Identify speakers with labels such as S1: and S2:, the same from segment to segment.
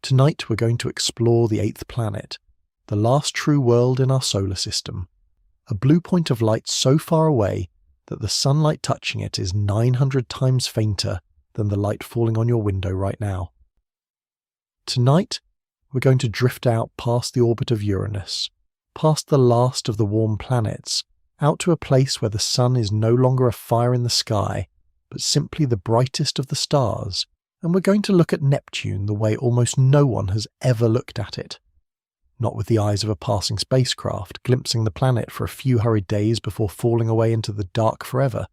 S1: Tonight we're going to explore the 8th planet, the last true world in our solar system, a blue point of light so far away that the sunlight touching it is 900 times fainter than the light falling on your window right now. Tonight, we're going to drift out past the orbit of Uranus, past the last of the warm planets, out to a place where the sun is no longer a fire in the sky, but simply the brightest of the stars, and we're going to look at Neptune the way almost no one has ever looked at it. Not with the eyes of a passing spacecraft, glimpsing the planet for a few hurried days before falling away into the dark forever,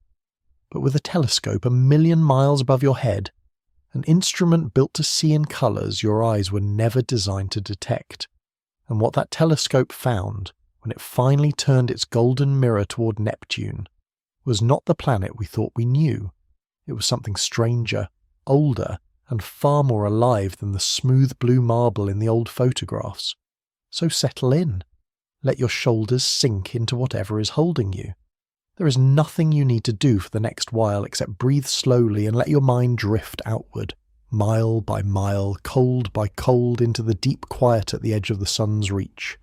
S1: but with a telescope 1,000,000 miles above your head, an instrument built to see in colours your eyes were never designed to detect. And what that telescope found, when it finally turned its golden mirror toward Neptune, was not the planet we thought we knew. It was something stranger, older, and far more alive than the smooth blue marble in the old photographs. So settle in. Let your shoulders sink into whatever is holding you. There is nothing you need to do for the next while except breathe slowly and let your mind drift outward, mile by mile, cold by cold, into the deep quiet at the edge of the sun's reach.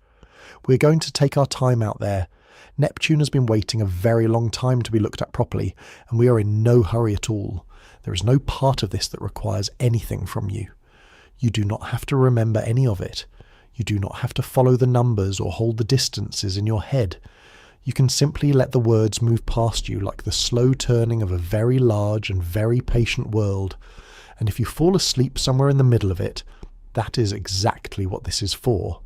S1: We're going to take our time out there. Neptune has been waiting a very long time to be looked at properly, and we are in no hurry at all. There is no part of this that requires anything from you. You do not have to remember any of it. You do not have to follow the numbers or hold the distances in your head. You can simply let the words move past you like the slow turning of a very large and very patient world. And if you fall asleep somewhere in the middle of it, that is exactly what this is for.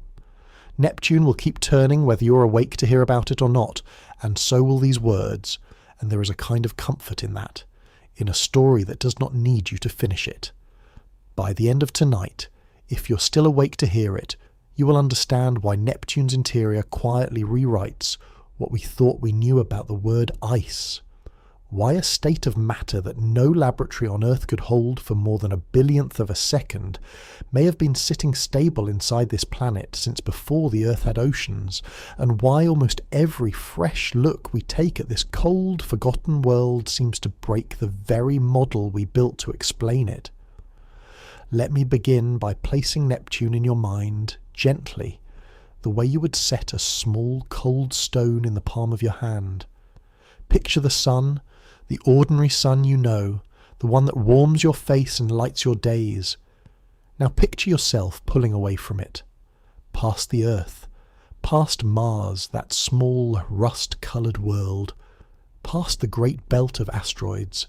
S1: Neptune will keep turning whether you're awake to hear about it or not, and so will these words, and there is a kind of comfort in that, in a story that does not need you to finish it. By the end of tonight, if you're still awake to hear it, you will understand why Neptune's interior quietly rewrites what we thought we knew about the word ice. Why a state of matter that no laboratory on Earth could hold for more than 1/1000th of a second may have been sitting stable inside this planet since before the Earth had oceans, and why almost every fresh look we take at this cold, forgotten world seems to break the very model we built to explain it. Let me begin by placing Neptune in your mind, gently, the way you would set a small cold stone in the palm of your hand. Picture the sun, the ordinary sun you know, the one that warms your face and lights your days. Now picture yourself pulling away from it, past the Earth, past Mars, that small rust-coloured world, past the great belt of asteroids,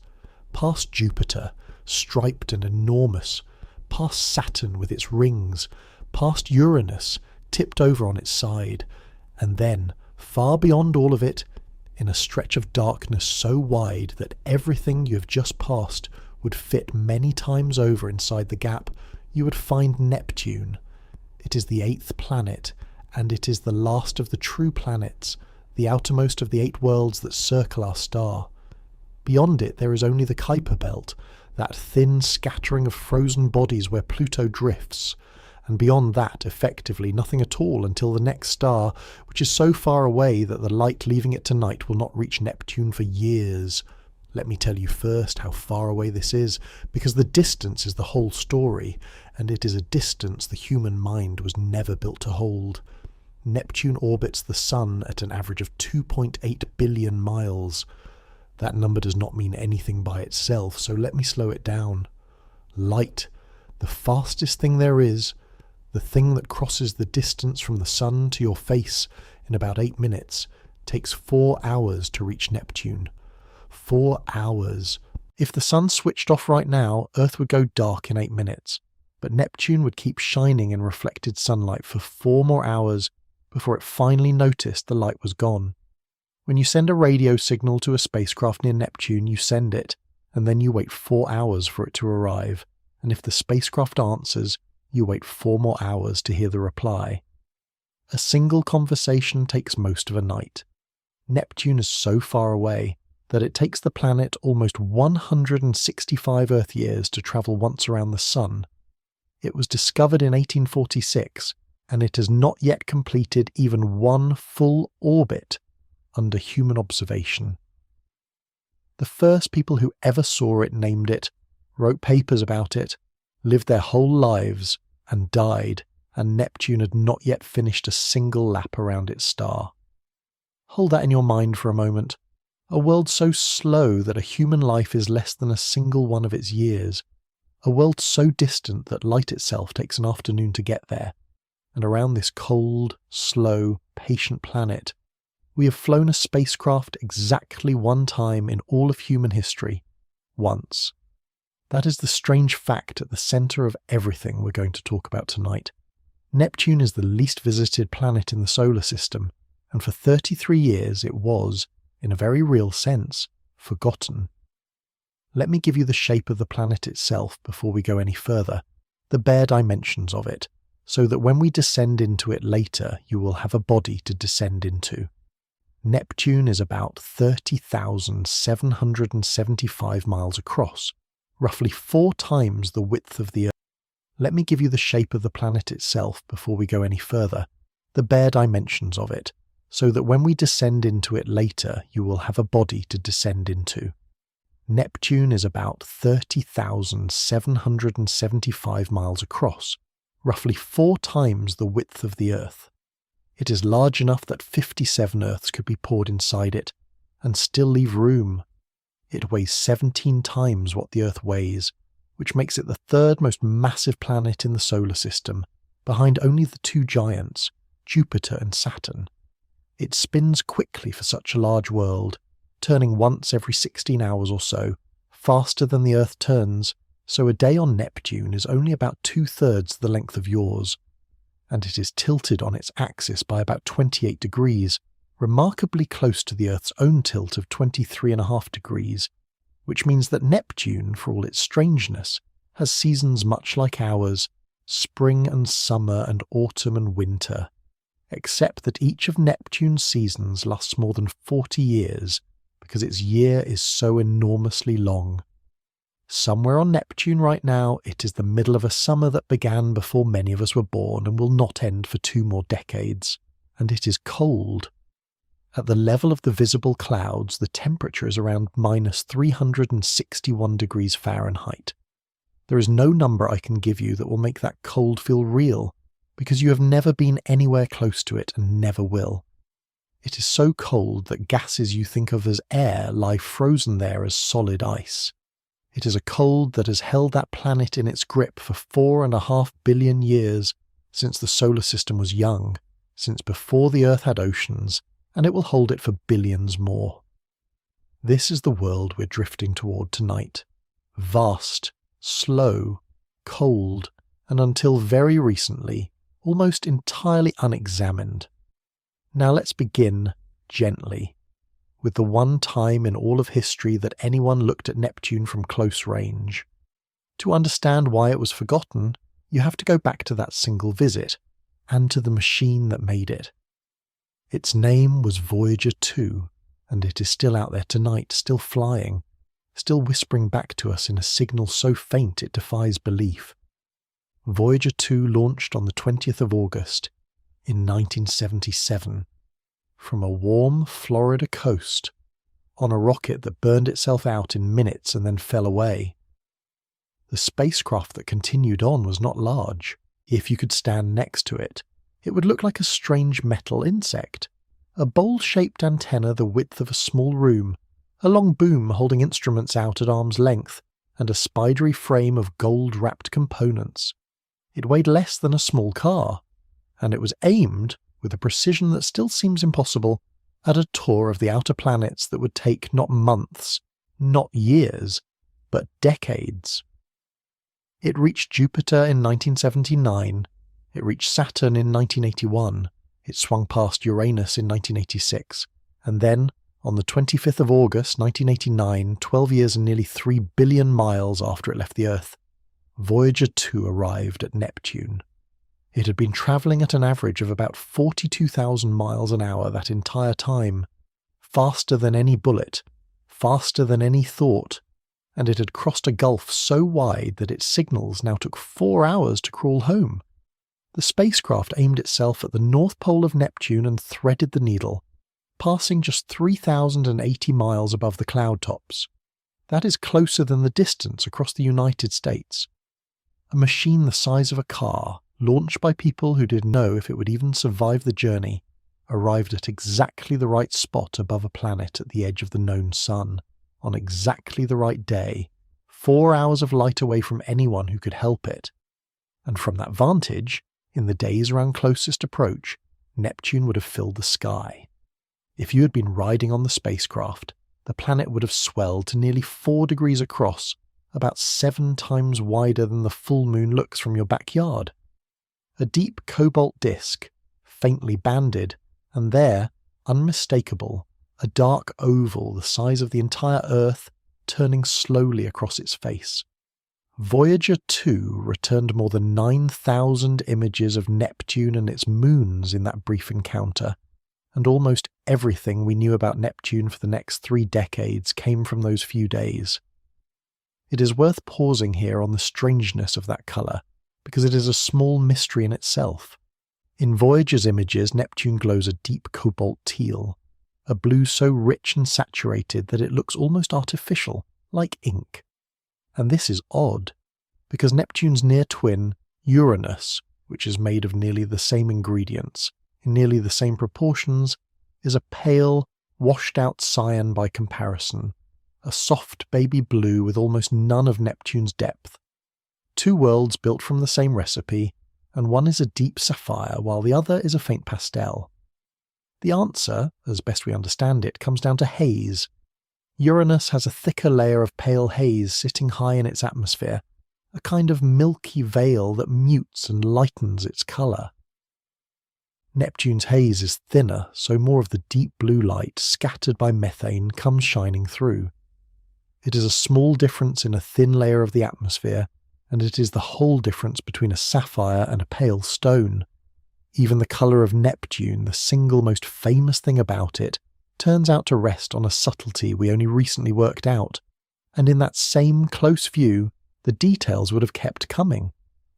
S1: past Jupiter, striped and enormous, past Saturn with its rings, past Uranus, tipped over on its side, and then, far beyond all of it, in a stretch of darkness so wide that everything you have just passed would fit many times over inside the gap, you would find Neptune. It is the 8th planet, and it is the last of the true planets, the outermost of the 8 worlds that circle our star. Beyond it there is only the Kuiper Belt, that thin scattering of frozen bodies where Pluto drifts, and beyond that, effectively, nothing at all until the next star, which is so far away that the light leaving it tonight will not reach Neptune for years. Let me tell you first how far away this is, because the distance is the whole story, and it is a distance the human mind was never built to hold. Neptune orbits the Sun at an average of 2.8 billion miles. That number does not mean anything by itself, so let me slow it down. Light, the fastest thing there is, the thing that crosses the distance from the Sun to your face in about 8 minutes, takes 4 hours to reach Neptune. 4 hours. If the Sun switched off right now, Earth would go dark in 8 minutes, but Neptune would keep shining in reflected sunlight for 4 more hours before it finally noticed the light was gone. When you send a radio signal to a spacecraft near Neptune, you send it, and then you wait 4 hours for it to arrive, and if the spacecraft answers, you wait 4 more hours to hear the reply. A single conversation takes most of a night. Neptune is so far away that it takes the planet almost 165 Earth years to travel once around the Sun. It was discovered in 1846, and it has not yet completed even one full orbit under human observation. The first people who ever saw it named it, wrote papers about it, lived their whole lives, and died, and Neptune had not yet finished a single lap around its star. Hold that in your mind for a moment. A world so slow that a human life is less than a single one of its years. A world so distant that light itself takes an afternoon to get there. And around this cold, slow, patient planet, we have flown a spacecraft exactly one time in all of human history. Once. That is the strange fact at the centre of everything we're going to talk about tonight. Neptune is the least visited planet in the solar system, and for 33 years it was, in a very real sense, forgotten. Let me give you the shape of the planet itself before we go any further, the bare dimensions of it, so that when we descend into it later you will have a body to descend into. Neptune is about 30,775 miles across, roughly 4 times the width of the Earth. Let me give you the shape of the planet itself before we go any further, the bare dimensions of it, so that when we descend into it later you will have a body to descend into. Neptune is about 30,775 miles across, roughly 4 times the width of the Earth. It is large enough that 57 Earths could be poured inside it, and still leave room. It weighs 17 times what the Earth weighs, which makes it the 3rd most massive planet in the solar system, behind only the 2 giants, Jupiter and Saturn. It spins quickly for such a large world, turning once every 16 hours or so, faster than the Earth turns, so a day on Neptune is only about 2/3 the length of yours. And it is tilted on its axis by about 28 degrees, remarkably close to the Earth's own tilt of 23.5 degrees, which means that Neptune, for all its strangeness, has seasons much like ours, spring and summer and autumn and winter, except that each of Neptune's seasons lasts more than 40 years, because its year is so enormously long. Somewhere on Neptune right now, it is the middle of a summer that began before many of us were born and will not end for 2 more decades, and it is cold. At the level of the visible clouds, the temperature is around -361 degrees Fahrenheit. There is no number I can give you that will make that cold feel real, because you have never been anywhere close to it and never will. It is so cold that gases you think of as air lie frozen there as solid ice. It is a cold that has held that planet in its grip for 4.5 billion years, since the solar system was young, since before the Earth had oceans, and it will hold it for billions more. This is the world we're drifting toward tonight. Vast, slow, cold, and until very recently, almost entirely unexamined. Now let's begin gently, with the one time in all of history that anyone looked at Neptune from close range. To understand why it was forgotten, you have to go back to that single visit, and to the machine that made it. Its name was Voyager 2, and it is still out there tonight, still flying, still whispering back to us in a signal so faint it defies belief. Voyager 2 launched on the 20th of August in 1977. From a warm Florida coast, on a rocket that burned itself out in minutes and then fell away. The spacecraft that continued on was not large. If you could stand next to it, it would look like a strange metal insect, a bowl-shaped antenna the width of a small room, a long boom holding instruments out at arm's length, and a spidery frame of gold-wrapped components. It weighed less than a small car, and it was aimed, with a precision that still seems impossible, at a tour of the outer planets that would take not months, not years, but decades. It reached Jupiter in 1979, it reached Saturn in 1981, it swung past Uranus in 1986, and then, on the 25th of August 1989, 12 years and nearly 3 billion miles after it left the Earth, Voyager 2 arrived at Neptune. It had been travelling at an average of about 42,000 miles an hour that entire time, faster than any bullet, faster than any thought, and it had crossed a gulf so wide that its signals now took 4 hours to crawl home. The spacecraft aimed itself at the north pole of Neptune and threaded the needle, passing just 3,080 miles above the cloud tops. That is closer than the distance across the United States. A machine the size of a car, launched by people who didn't know if it would even survive the journey, arrived at exactly the right spot above a planet at the edge of the known sun, on exactly the right day, 4 hours of light away from anyone who could help it. And from that vantage, in the days around closest approach, Neptune would have filled the sky. If you had been riding on the spacecraft, the planet would have swelled to nearly 4 degrees across, about 7 times wider than the full moon looks from your backyard. A deep cobalt disk, faintly banded, and there, unmistakable, a dark oval the size of the entire Earth, turning slowly across its face. Voyager 2 returned more than 9,000 images of Neptune and its moons in that brief encounter, and almost everything we knew about Neptune for the next 3 decades came from those few days. It is worth pausing here on the strangeness of that colour, because it is a small mystery in itself. In Voyager's images, Neptune glows a deep cobalt teal, a blue so rich and saturated that it looks almost artificial, like ink. And this is odd, because Neptune's near twin, Uranus, which is made of nearly the same ingredients, in nearly the same proportions, is a pale, washed-out cyan by comparison, a soft baby blue with almost none of Neptune's depth. 2 worlds built from the same recipe, and one is a deep sapphire while the other is a faint pastel. The answer, as best we understand it, comes down to haze. Uranus has a thicker layer of pale haze sitting high in its atmosphere, a kind of milky veil that mutes and lightens its colour. Neptune's haze is thinner, so more of the deep blue light scattered by methane comes shining through. It is a small difference in a thin layer of the atmosphere, and it is the whole difference between a sapphire and a pale stone. Even the colour of Neptune, the single most famous thing about it, turns out to rest on a subtlety we only recently worked out, and in that same close view, the details would have kept coming.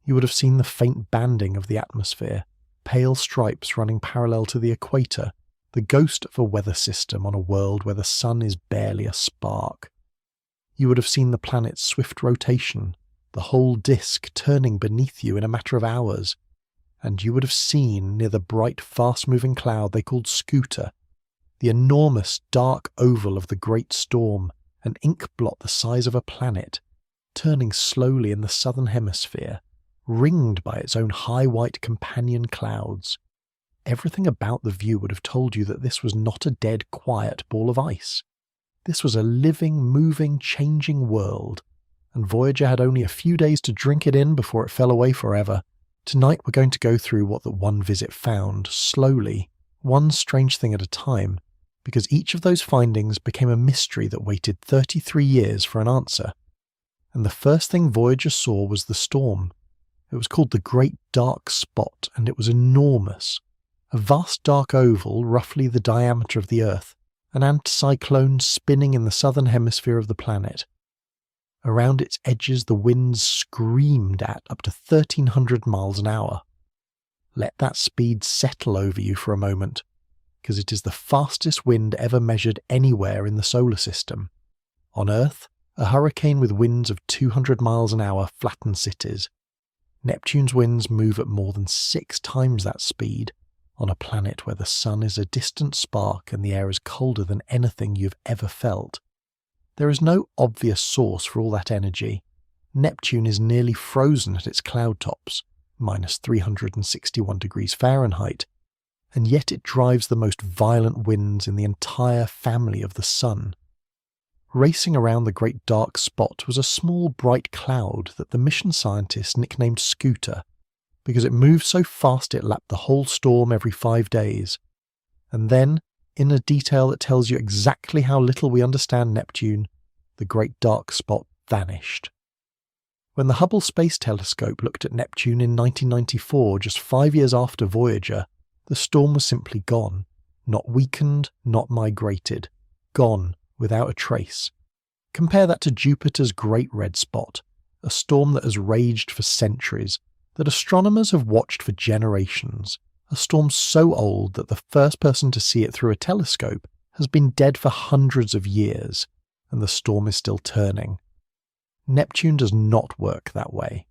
S1: You would have seen the faint banding of the atmosphere, pale stripes running parallel to the equator, the ghost of a weather system on a world where the sun is barely a spark. You would have seen the planet's swift rotation, the whole disk turning beneath you in a matter of hours, and you would have seen near the bright, fast-moving cloud they called Scooter, the enormous dark oval of the great storm, an ink blot the size of a planet, turning slowly in the southern hemisphere, ringed by its own high white companion clouds. Everything about the view would have told you that this was not a dead, quiet ball of ice. This was a living, moving, changing world, and Voyager had only a few days to drink it in before it fell away forever. Tonight we're going to go through what the one visit found, slowly, one strange thing at a time, because each of those findings became a mystery that waited 33 years for an answer. And the first thing Voyager saw was the storm. It was called the Great Dark Spot, and it was enormous. A vast dark oval, roughly the diameter of the Earth, an anticyclone spinning in the southern hemisphere of the planet. Around its edges the winds screamed at up to 1,300 miles an hour. Let that speed settle over you for a moment, because it is the fastest wind ever measured anywhere in the solar system. On Earth, a hurricane with winds of 200 miles an hour flattens cities. Neptune's winds move at more than 6 times that speed, on a planet where the sun is a distant spark and the air is colder than anything you've ever felt. There is no obvious source for all that energy. Neptune is nearly frozen at its cloud tops, minus 361 degrees Fahrenheit, and yet it drives the most violent winds in the entire family of the sun. Racing around the Great Dark Spot was a small bright cloud that the mission scientists nicknamed Scooter, because it moved so fast it lapped the whole storm every 5 days. And then, in a detail that tells you exactly how little we understand Neptune, the Great Dark Spot vanished. When the Hubble Space Telescope looked at Neptune in 1994, just 5 years after Voyager, the storm was simply gone, not weakened, not migrated, gone without a trace. Compare that to Jupiter's Great Red Spot, a storm that has raged for centuries, that astronomers have watched for generations, a storm so old that the first person to see it through a telescope has been dead for hundreds of years, and the storm is still turning. Neptune does not work that way.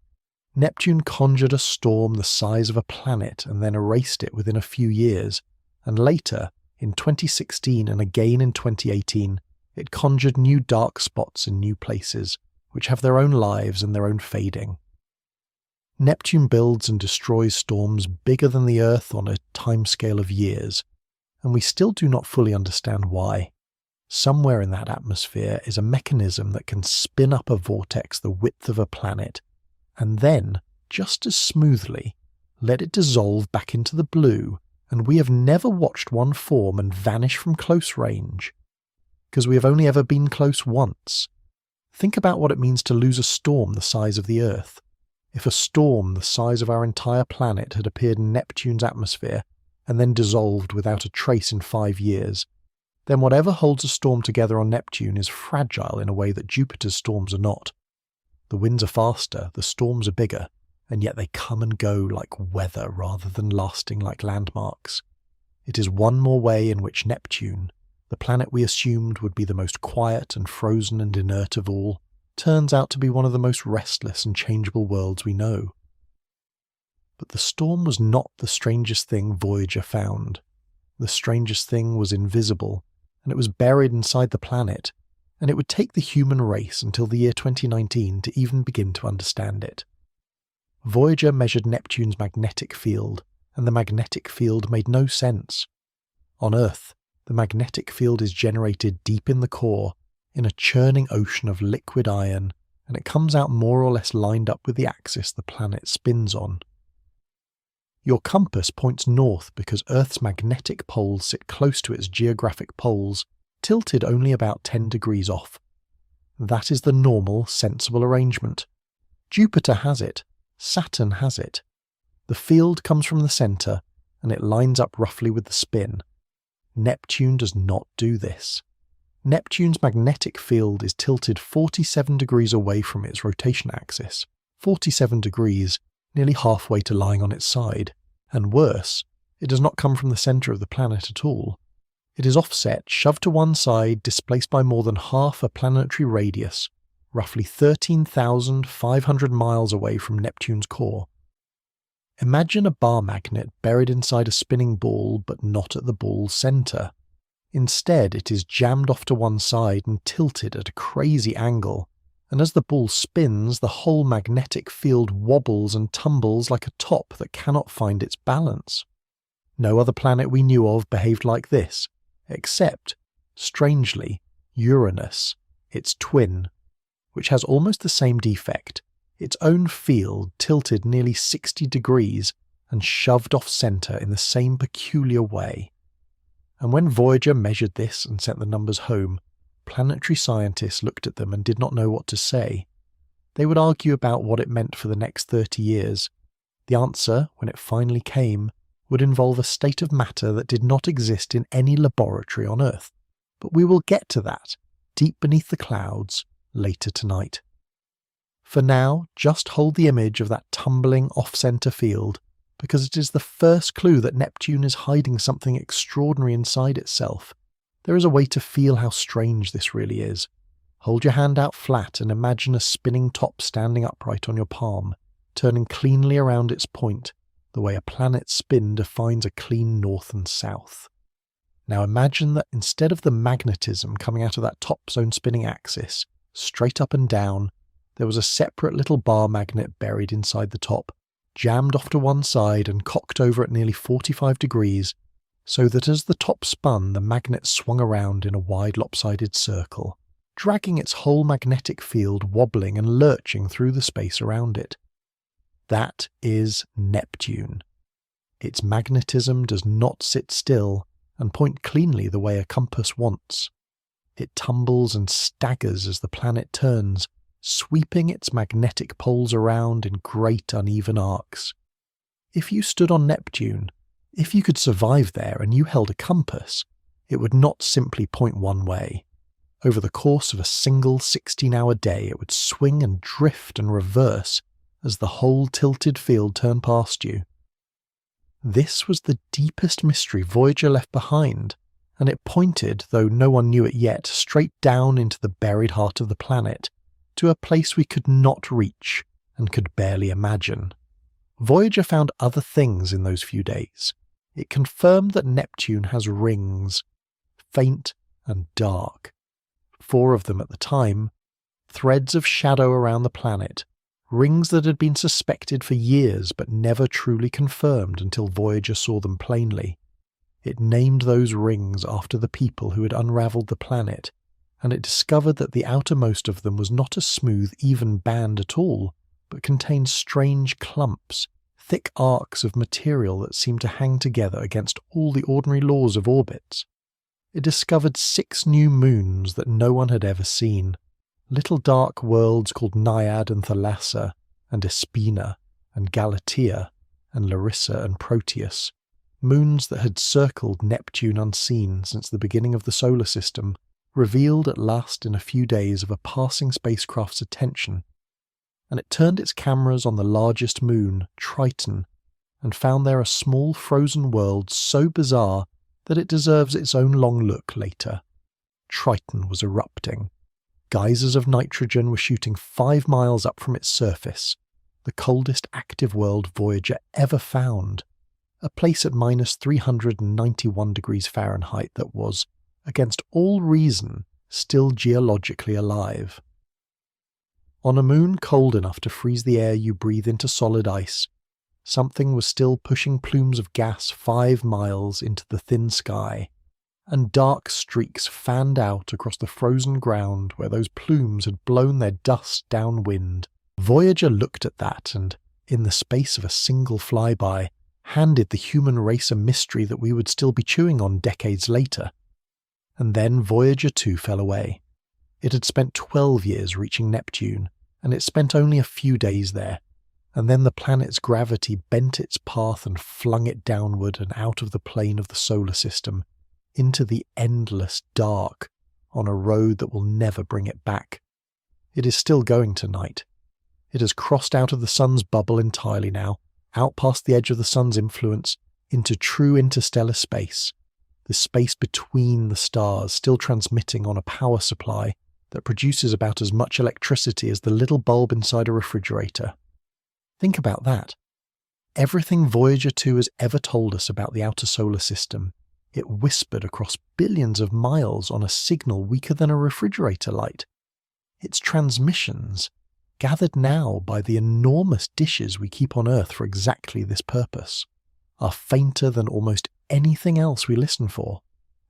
S1: Neptune conjured a storm the size of a planet and then erased it within a few years, and later, in 2016 and again in 2018, it conjured new dark spots in new places, which have their own lives and their own fading. Neptune builds and destroys storms bigger than the Earth on a timescale of years, and we still do not fully understand why. Somewhere in that atmosphere is a mechanism that can spin up a vortex the width of a planet, and then, just as smoothly, let it dissolve back into the blue, and we have never watched one form and vanish from close range, because we have only ever been close once. Think about what it means to lose a storm the size of the Earth. If a storm the size of our entire planet had appeared in Neptune's atmosphere and then dissolved without a trace in 5 years, then whatever holds a storm together on Neptune is fragile in a way that Jupiter's storms are not. The winds are faster, the storms are bigger, and yet they come and go like weather rather than lasting like landmarks. It is one more way in which Neptune, the planet we assumed would be the most quiet and frozen and inert of all, turns out to be one of the most restless and changeable worlds we know. But the storm was not the strangest thing Voyager found. The strangest thing was invisible, and it was buried inside the planet, and it would take the human race until the year 2019 to even begin to understand it. Voyager measured Neptune's magnetic field, and the magnetic field made no sense. On Earth, the magnetic field is generated deep in the core, in a churning ocean of liquid iron, and it comes out more or less lined up with the axis the planet spins on. Your compass points north because Earth's magnetic poles sit close to its geographic poles, tilted only about 10 degrees off. That is the normal, sensible arrangement. Jupiter has it. Saturn has it. The field comes from the centre, and it lines up roughly with the spin. Neptune does not do this. Neptune's magnetic field is tilted 47 degrees away from its rotation axis, 47 degrees, nearly halfway to lying on its side, and worse, it does not come from the centre of the planet at all. It is offset, shoved to one side, displaced by more than half a planetary radius, roughly 13,500 miles away from Neptune's core. Imagine a bar magnet buried inside a spinning ball, but not at the ball's centre. Instead, it is jammed off to one side and tilted at a crazy angle, and as the ball spins, the whole magnetic field wobbles and tumbles like a top that cannot find its balance. No other planet we knew of behaved like this, except, strangely, Uranus, its twin, which has almost the same defect, its own field tilted nearly 60 degrees and shoved off centre in the same peculiar way. And when Voyager measured this and sent the numbers home, planetary scientists looked at them and did not know what to say. They would argue about what it meant for the next 30 years. The answer, when it finally came, would involve a state of matter that did not exist in any laboratory on Earth. But we will get to that, deep beneath the clouds, later tonight. For now, just hold the image of that tumbling off-centre field, because it is the first clue that Neptune is hiding something extraordinary inside itself. There is a way to feel how strange this really is. Hold your hand out flat and imagine a spinning top standing upright on your palm, turning cleanly around its point, the way a planet's spin defines a clean north and south. Now imagine that instead of the magnetism coming out of that top's own spinning axis, straight up and down, there was a separate little bar magnet buried inside the top, jammed off to one side and cocked over at nearly 45 degrees, so that as the top spun, the magnet swung around in a wide lopsided circle, dragging its whole magnetic field wobbling and lurching through the space around it. That is Neptune. Its magnetism does not sit still and point cleanly the way a compass wants. It tumbles and staggers as the planet turns, sweeping its magnetic poles around in great uneven arcs. If you stood on Neptune, if you could survive there and you held a compass, it would not simply point one way. Over the course of a single 16-hour day, it would swing and drift and reverse as the whole tilted field turned past you. This was the deepest mystery Voyager left behind, and it pointed, though no one knew it yet, straight down into the buried heart of the planet, to a place we could not reach, and could barely imagine. Voyager found other things in those few days. It confirmed that Neptune has rings, faint and dark. 4 of them at the time, threads of shadow around the planet, rings that had been suspected for years but never truly confirmed until Voyager saw them plainly. It named those rings after the people who had unravelled the planet, and it discovered that the outermost of them was not a smooth, even band at all, but contained strange clumps, thick arcs of material that seemed to hang together against all the ordinary laws of orbits. It discovered 6 new moons that no one had ever seen, little dark worlds called Naiad and Thalassa, and Espina, and Galatea, and Larissa and Proteus, moons that had circled Neptune unseen since the beginning of the solar system, revealed at last in a few days of a passing spacecraft's attention. And it turned its cameras on the largest moon, Triton, and found there a small frozen world so bizarre that it deserves its own long look later. Triton was erupting. Geysers of nitrogen were shooting 5 miles up from its surface, the coldest active world Voyager ever found, a place at minus 391 degrees Fahrenheit that was, against all reason, still geologically alive. On a moon cold enough to freeze the air you breathe into solid ice, something was still pushing plumes of gas 5 miles into the thin sky, and dark streaks fanned out across the frozen ground where those plumes had blown their dust downwind. Voyager looked at that and, in the space of a single flyby, handed the human race a mystery that we would still be chewing on decades later. And then Voyager 2 fell away. It had spent 12 years reaching Neptune, and it spent only a few days there, and then the planet's gravity bent its path and flung it downward and out of the plane of the solar system, into the endless dark, on a road that will never bring it back. It is still going tonight. It has crossed out of the sun's bubble entirely now, out past the edge of the sun's influence, into true interstellar space, the space between the stars, still transmitting on a power supply that produces about as much electricity as the little bulb inside a refrigerator. Think about that. Everything Voyager 2 has ever told us about the outer solar system, it whispered across billions of miles on a signal weaker than a refrigerator light. Its transmissions, gathered now by the enormous dishes we keep on Earth for exactly this purpose, are fainter than almost anything else we listen for,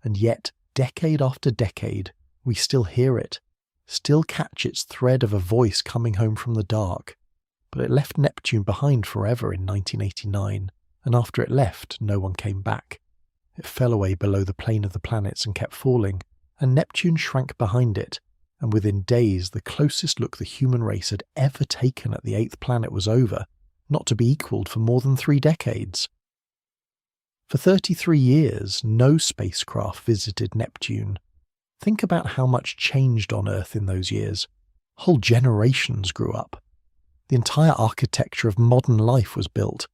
S1: and yet, decade after decade, we still hear it, still catch its thread of a voice coming home from the dark. But it left Neptune behind forever in 1989, and after it left, no one came back. It fell away below the plane of the planets and kept falling, and Neptune shrank behind it, and within days the closest look the human race had ever taken at the 8th planet was over, not to be equalled for more than 3 decades. For 33 years, no spacecraft visited Neptune. Think about how much changed on Earth in those years. Whole generations grew up. The entire architecture of modern life was built.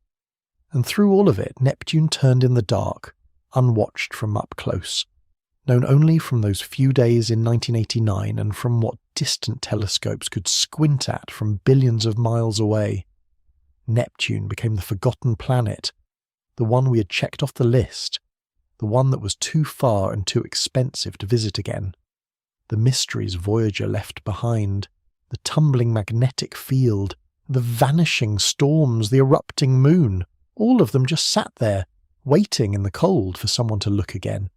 S1: And through all of it, Neptune turned in the dark, unwatched from up close, known only from those few days in 1989 and from what distant telescopes could squint at from billions of miles away. Neptune became the forgotten planet, the one we had checked off the list, the one that was too far and too expensive to visit again. The mysteries Voyager left behind, the tumbling magnetic field, the vanishing storms, the erupting moon, all of them just sat there, waiting in the cold for someone to look again.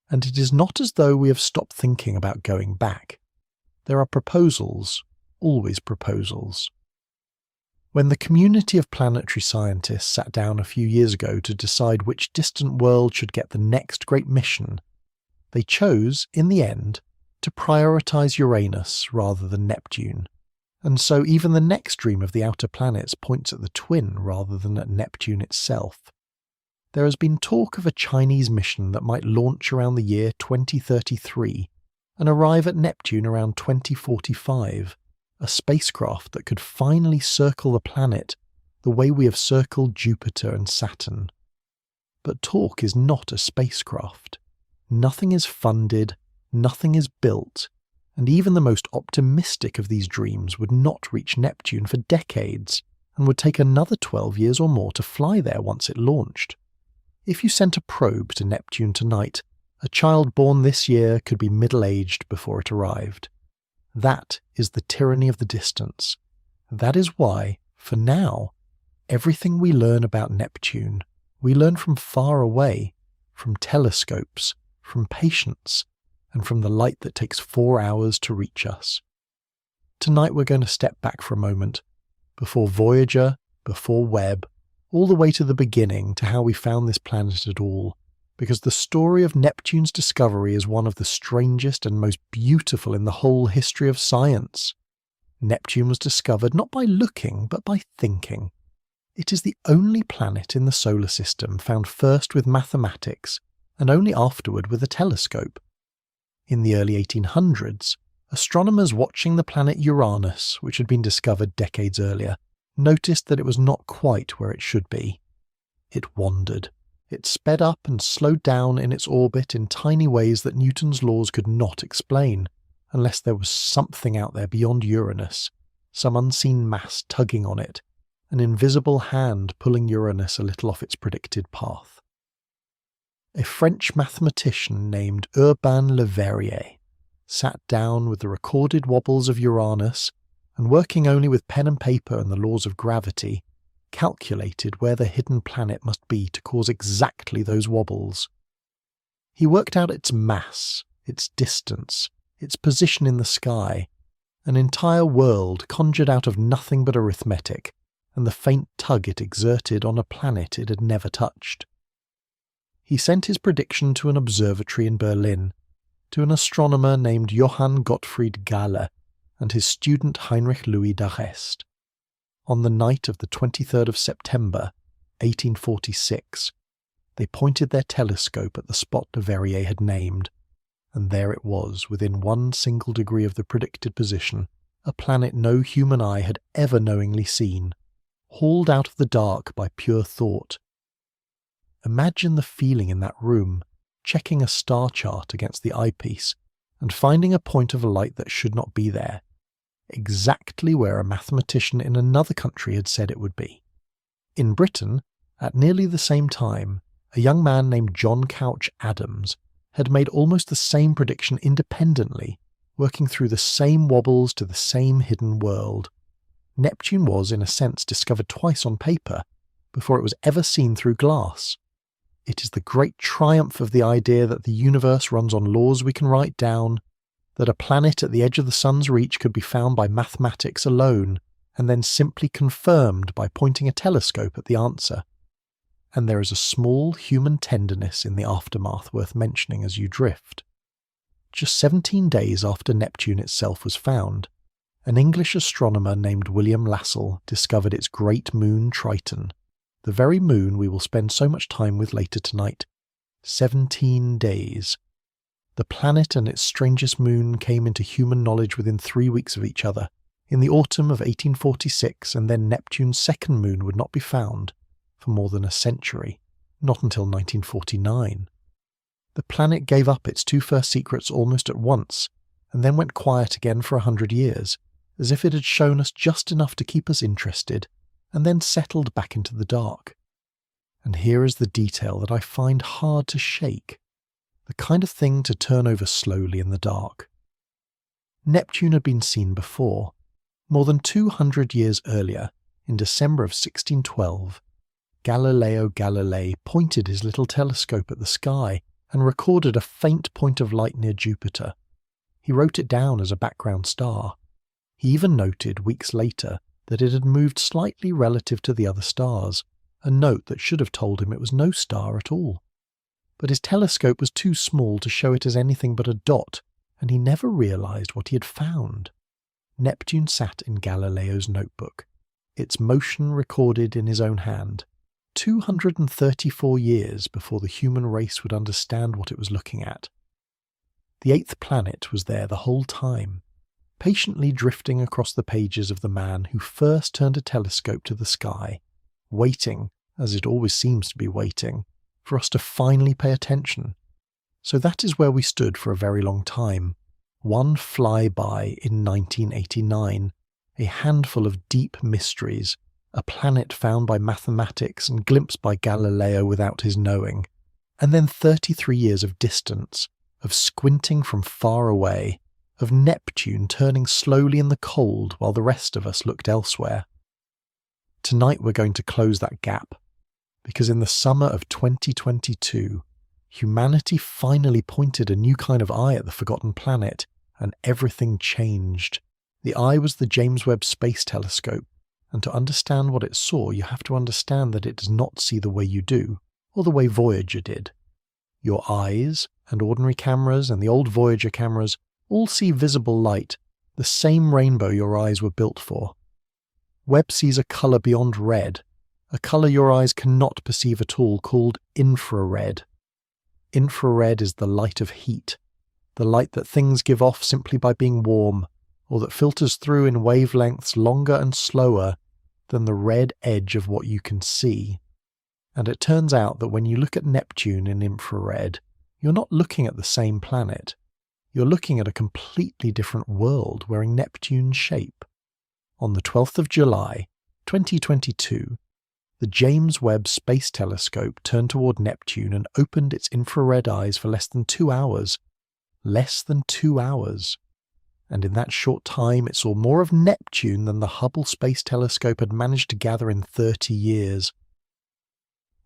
S1: And it is not as though we have stopped thinking about going back. There are proposals, always proposals. When the community of planetary scientists sat down a few years ago to decide which distant world should get the next great mission, they chose, in the end, to prioritize Uranus rather than Neptune. And so even the next dream of the outer planets points at the twin rather than at Neptune itself. There has been talk of a Chinese mission that might launch around the year 2033 and arrive at Neptune around 2045, a spacecraft that could finally circle the planet the way we have circled Jupiter and Saturn. But talk is not a spacecraft. Nothing is funded, nothing is built, and even the most optimistic of these dreams would not reach Neptune for decades, and would take another 12 years or more to fly there once it launched. If you sent a probe to Neptune tonight, a child born this year could be middle-aged before it arrived. That is the tyranny of the distance. That is why, for now, everything we learn about Neptune, we learn from far away, from telescopes, from patience, and from the light that takes 4 hours to reach us. Tonight we're going to step back for a moment, before Voyager, before Webb, all the way to the beginning to how we found this planet at all, because the story of Neptune's discovery is one of the strangest and most beautiful in the whole history of science. Neptune was discovered not by looking, but by thinking. It is the only planet in the solar system found first with mathematics, and only afterward with a telescope. In the early 1800s, astronomers watching the planet Uranus, which had been discovered decades earlier, noticed that it was not quite where it should be. It wandered. It sped up and slowed down in its orbit in tiny ways that Newton's laws could not explain, unless there was something out there beyond Uranus, some unseen mass tugging on it, an invisible hand pulling Uranus a little off its predicted path. A French mathematician named Urbain Le Verrier sat down with the recorded wobbles of Uranus and, working only with pen and paper and the laws of gravity, calculated where the hidden planet must be to cause exactly those wobbles. He worked out its mass, its distance, its position in the sky, an entire world conjured out of nothing but arithmetic, and the faint tug it exerted on a planet it had never touched. He sent his prediction to an observatory in Berlin, to an astronomer named Johann Gottfried Galle and his student Heinrich Louis d'Arrest. On the night of the 23rd of September, 1846, they pointed their telescope at the spot Le Verrier had named, and there it was, within 1 single degree of the predicted position, a planet no human eye had ever knowingly seen, hauled out of the dark by pure thought. Imagine the feeling in that room, checking a star chart against the eyepiece, and finding a point of light that should not be there, exactly where a mathematician in another country had said it would be. In Britain, at nearly the same time, a young man named John Couch Adams had made almost the same prediction independently, working through the same wobbles to the same hidden world. Neptune was, in a sense, discovered twice on paper, before it was ever seen through glass. It is the great triumph of the idea that the universe runs on laws we can write down, that a planet at the edge of the sun's reach could be found by mathematics alone, and then simply confirmed by pointing a telescope at the answer. And there is a small human tenderness in the aftermath worth mentioning as you drift. Just 17 days after Neptune itself was found, an English astronomer named William Lassell discovered its great moon Triton, the very moon we will spend so much time with later tonight. 17 days. The planet and its strangest moon came into human knowledge within 3 weeks of each other, in the autumn of 1846, and then Neptune's second moon would not be found for more than a century, not until 1949. The planet gave up its 2 first secrets almost at once, and then went quiet again for 100 years, as if it had shown us just enough to keep us interested, and then settled back into the dark. And here is the detail that I find hard to shake, the kind of thing to turn over slowly in the dark. Neptune had been seen before. More than 200 years earlier, in December of 1612, Galileo Galilei pointed his little telescope at the sky and recorded a faint point of light near Jupiter. He wrote it down as a background star. He even noted, weeks later, that it had moved slightly relative to the other stars, a note that should have told him it was no star at all. But his telescope was too small to show it as anything but a dot, and he never realized what he had found. Neptune sat in Galileo's notebook, its motion recorded in his own hand, 234 years before the human race would understand what it was looking at. The 8th planet was there the whole time, patiently drifting across the pages of the man who first turned a telescope to the sky, waiting, as it always seems to be waiting, for us to finally pay attention. So that is where we stood for a very long time, one flyby in 1989, a handful of deep mysteries, a planet found by mathematics and glimpsed by Galileo without his knowing, and then 33 years of distance, of squinting from far away, of Neptune turning slowly in the cold while the rest of us looked elsewhere. Tonight we're going to close that gap, because in the summer of 2022, humanity finally pointed a new kind of eye at the forgotten planet, and everything changed. The eye was the James Webb Space Telescope, and to understand what it saw, you have to understand that it does not see the way you do, or the way Voyager did. Your eyes, and ordinary cameras, and the old Voyager cameras all see visible light, the same rainbow your eyes were built for. Webb sees a colour beyond red, a colour your eyes cannot perceive at all, called infrared. Infrared is the light of heat, the light that things give off simply by being warm, or that filters through in wavelengths longer and slower than the red edge of what you can see. And it turns out that when you look at Neptune in infrared, you're not looking at the same planet. You're looking at a completely different world wearing Neptune's shape. On the 12th of July, 2022, the James Webb Space Telescope turned toward Neptune and opened its infrared eyes for less than 2 hours. Less than 2 hours. And in that short time it saw more of Neptune than the Hubble Space Telescope had managed to gather in 30 years.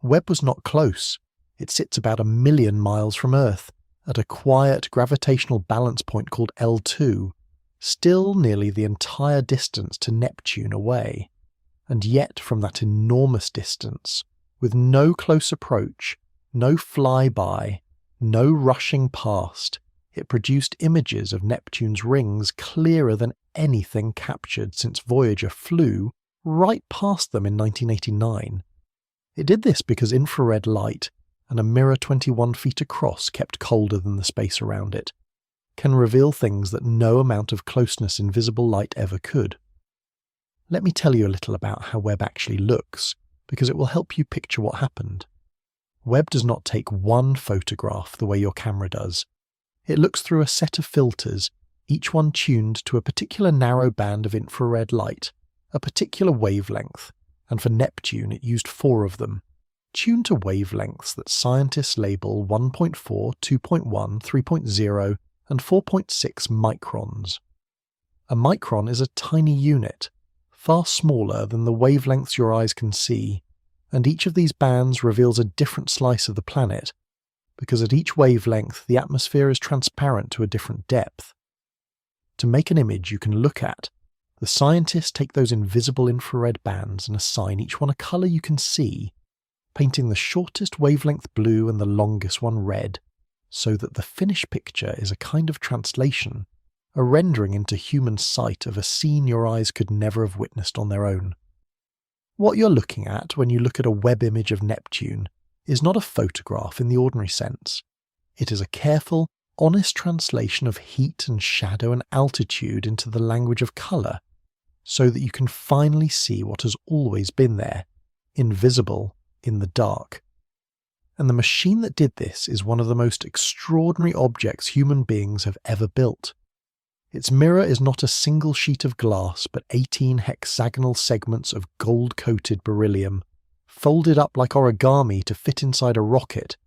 S1: Webb was not close. It sits about 1 million miles from Earth, at a quiet gravitational balance point called L2, still nearly the entire distance to Neptune away. And yet from that enormous distance, with no close approach, no flyby, no rushing past, it produced images of Neptune's rings clearer than anything captured since Voyager flew right past them in 1989. It did this because infrared light, and a mirror 21 feet across kept colder than the space around it, can reveal things that no amount of closeness in visible light ever could. Let me tell you a little about how Webb actually looks, because it will help you picture what happened. Webb does not take one photograph the way your camera does. It looks through a set of filters, each one tuned to a particular narrow band of infrared light, a particular wavelength, and for Neptune it used 4 of them, tuned to wavelengths that scientists label 1.4, 2.1, 3.0, and 4.6 microns. A micron is a tiny unit, far smaller than the wavelengths your eyes can see, and each of these bands reveals a different slice of the planet, because at each wavelength the atmosphere is transparent to a different depth. To make an image you can look at, the scientists take those invisible infrared bands and assign each one a colour you can see, painting the shortest wavelength blue and the longest one red, so that the finished picture is a kind of translation, a rendering into human sight of a scene your eyes could never have witnessed on their own. What you're looking at when you look at a Webb image of Neptune is not a photograph in the ordinary sense. It is a careful, honest translation of heat and shadow and altitude into the language of colour, so that you can finally see what has always been there, invisible in the dark. And the machine that did this is one of the most extraordinary objects human beings have ever built. Its mirror is not a single sheet of glass, but 18 hexagonal segments of gold-coated beryllium, folded up like origami to fit inside a rocket,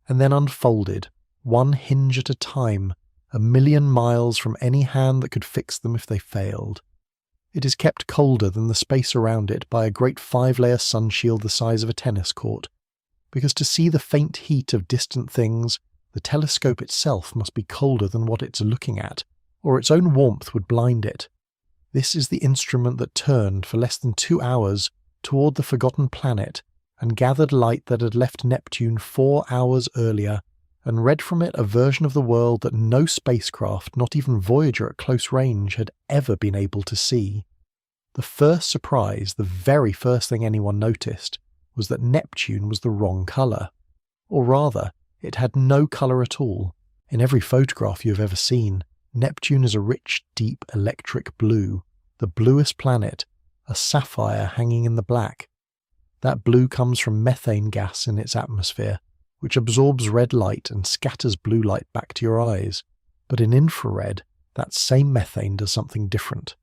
S1: and then unfolded, one hinge at a time, 1 million miles from any hand that could fix them if they failed. It is kept colder than the space around it by a great 5-layer sunshield the size of a tennis court, because to see the faint heat of distant things, the telescope itself must be colder than what it's looking at, or its own warmth would blind it. This is the instrument that turned for less than 2 hours toward the forgotten planet and gathered light that had left Neptune 4 hours earlier, and read from it a version of the world that no spacecraft, not even Voyager at close range, had ever been able to see. The first surprise, the very first thing anyone noticed, was that Neptune was the wrong colour. Or rather, it had no colour at all. In every photograph you have ever seen, Neptune is a rich, deep electric blue, the bluest planet, a sapphire hanging in the black. That blue comes from methane gas in its atmosphere, which absorbs red light and scatters blue light back to your eyes. But in infrared, that same methane does something different.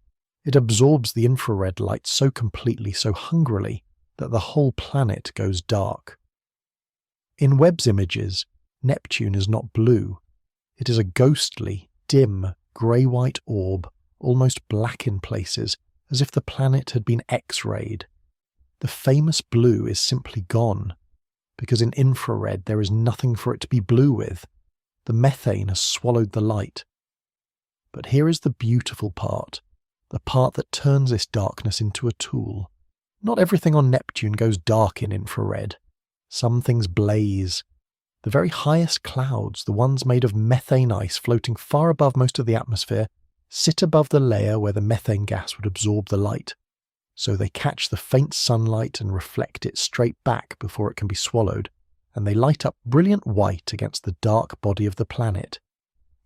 S1: It absorbs the infrared light so completely, so hungrily, that the whole planet goes dark. In Webb's images, Neptune is not blue. It is a ghostly, dim, grey-white orb, almost black in places, as if the planet had been X-rayed. The famous blue is simply gone, because in infrared there is nothing for it to be blue with. The methane has swallowed the light. But here is the beautiful part, the part that turns this darkness into a tool. Not everything on Neptune goes dark in infrared. Some things blaze. The very highest clouds, the ones made of methane ice floating far above most of the atmosphere, sit above the layer where the methane gas would absorb the light. So they catch the faint sunlight and reflect it straight back before it can be swallowed, and they light up brilliant white against the dark body of the planet.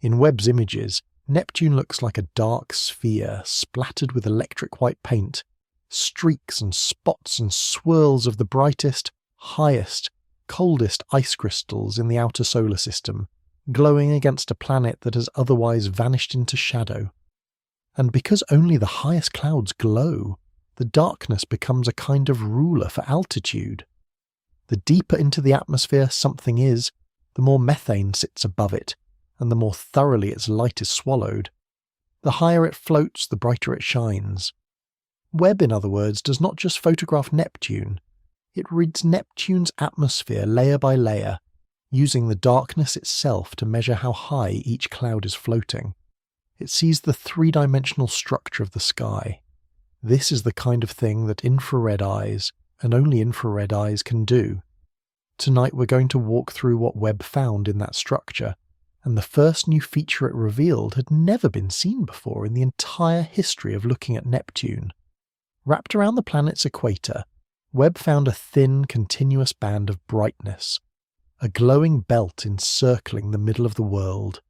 S1: In Webb's images, Neptune looks like a dark sphere splattered with electric white paint, streaks and spots and swirls of the brightest, highest, coldest ice crystals in the outer solar system, glowing against a planet that has otherwise vanished into shadow. And because only the highest clouds glow, the darkness becomes a kind of ruler for altitude. The deeper into the atmosphere something is, the more methane sits above it, and the more thoroughly its light is swallowed. The higher it floats, the brighter it shines. Webb, in other words, does not just photograph Neptune. It reads Neptune's atmosphere layer by layer, using the darkness itself to measure how high each cloud is floating. It sees the three-dimensional structure of the sky. This is the kind of thing that infrared eyes, and only infrared eyes, can do. Tonight we're going to walk through what Webb found in that structure, and the first new feature it revealed had never been seen before in the entire history of looking at Neptune. Wrapped around the planet's equator, Webb found a thin, continuous band of brightness, a glowing belt encircling the middle of the world.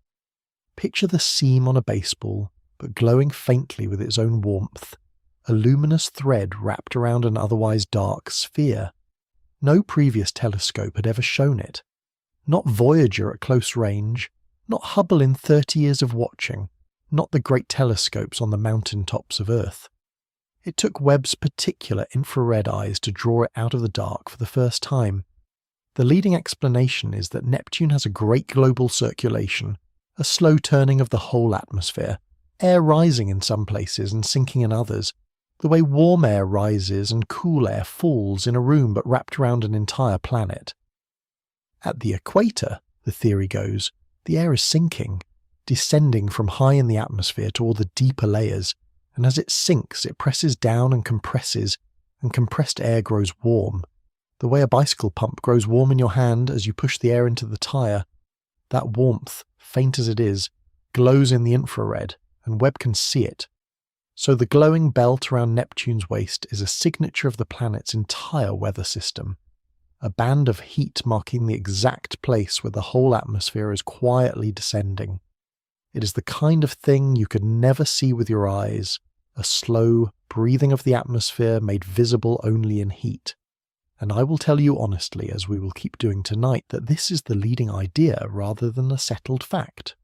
S1: Picture the seam on a baseball, but glowing faintly with its own warmth, a luminous thread wrapped around an otherwise dark sphere. No previous telescope had ever shown it. Not Voyager at close range, not Hubble in 30 years of watching, not the great telescopes on the mountain tops of Earth. It took Webb's particular infrared eyes to draw it out of the dark for the first time. The leading explanation is that Neptune has a great global circulation, a slow turning of the whole atmosphere, air rising in some places and sinking in others, the way warm air rises and cool air falls in a room but wrapped around an entire planet. At the equator, the theory goes, the air is sinking, descending from high in the atmosphere to all the deeper layers, and as it sinks it presses down and compresses, and compressed air grows warm. The way a bicycle pump grows warm in your hand as you push the air into the tyre. That warmth, faint as it is, glows in the infrared, and Webb can see it. So the glowing belt around Neptune's waist is a signature of the planet's entire weather system. A band of heat marking the exact place where the whole atmosphere is quietly descending. It is the kind of thing you could never see with your eyes, a slow breathing of the atmosphere made visible only in heat. And I will tell you honestly, as we will keep doing tonight, that this is the leading idea rather than a settled fact.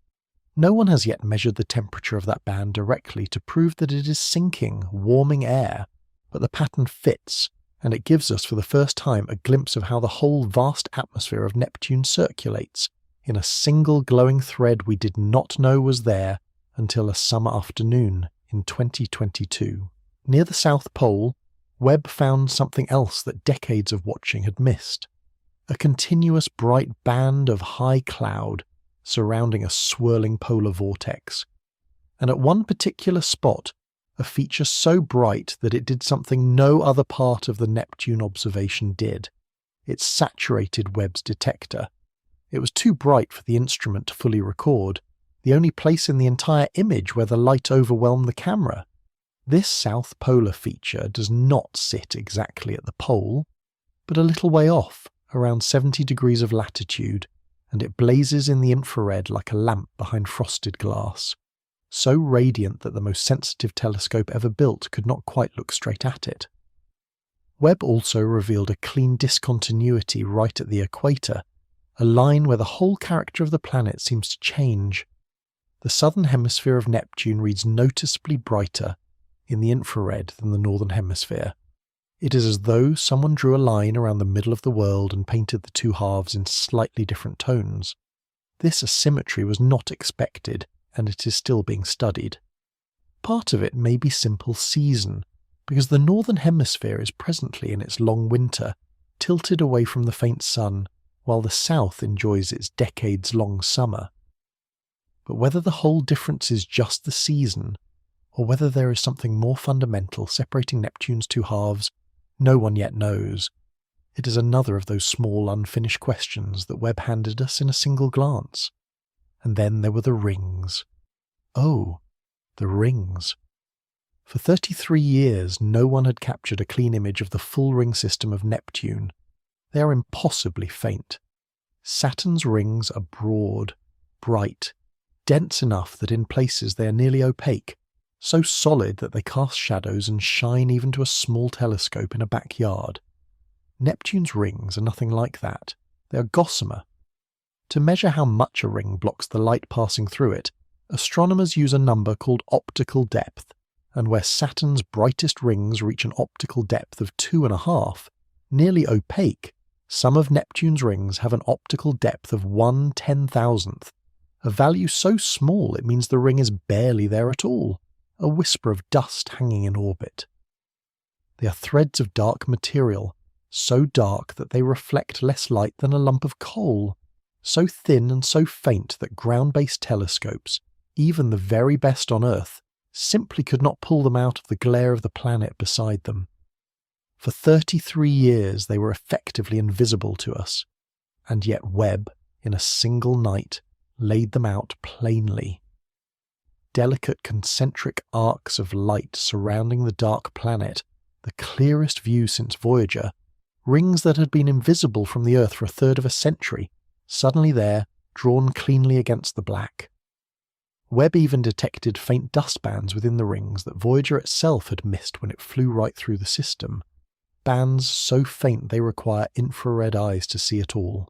S1: No one has yet measured the temperature of that band directly to prove that it is sinking, warming air, but the pattern fits, and it gives us for the first time a glimpse of how the whole vast atmosphere of Neptune circulates, in a single glowing thread we did not know was there until a summer afternoon in 2022. Near the South Pole, Webb found something else that decades of watching had missed. A continuous bright band of high cloud surrounding a swirling polar vortex. And at one particular spot, a feature so bright that it did something no other part of the Neptune observation did. It saturated Webb's detector. It was too bright for the instrument to fully record, the only place in the entire image where the light overwhelmed the camera. This south polar feature does not sit exactly at the pole, but a little way off, around 70 degrees of latitude, and it blazes in the infrared like a lamp behind frosted glass, so radiant that the most sensitive telescope ever built could not quite look straight at it. Webb also revealed a clean discontinuity right at the equator, a line where the whole character of the planet seems to change. the southern hemisphere of Neptune reads noticeably brighter in the infrared than the northern hemisphere. It is as though someone drew a line around the middle of the world and painted the two halves in slightly different tones. This asymmetry was not expected, and it is still being studied. Part of it may be simple season, because the northern hemisphere is presently in its long winter, tilted away from the faint sun, while the south enjoys its decades-long summer. But whether the whole difference is just the season, or whether there is something more fundamental separating Neptune's two halves, no one yet knows. It is another of those small unfinished questions that Webb handed us in a single glance. And then there were the rings. Oh, the rings. For 33 years no one had captured a clean image of the full ring system of Neptune. They are impossibly faint. Saturn's rings are broad, bright, dense enough that in places they are nearly opaque, so solid that they cast shadows and shine even to a small telescope in a backyard. Neptune's rings are nothing like that. They are gossamer. To measure how much a ring blocks the light passing through it, astronomers use a number called optical depth, and where Saturn's brightest rings reach an optical depth of 2.5, nearly opaque, some of Neptune's rings have an optical depth of 1/10,000th, a value so small it means the ring is barely there at all, a whisper of dust hanging in orbit. They are threads of dark material, so dark that they reflect less light than a lump of coal, so thin and so faint that ground-based telescopes, even the very best on Earth, simply could not pull them out of the glare of the planet beside them. For 33 years they were effectively invisible to us, and yet Webb, in a single night, laid them out plainly. Delicate concentric arcs of light surrounding the dark planet, the clearest view since Voyager, rings that had been invisible from the Earth for a third of a century, suddenly there, drawn cleanly against the black. Webb even detected faint dust bands within the rings that Voyager itself had missed when it flew right through the system. Bands so faint they require infrared eyes to see at all.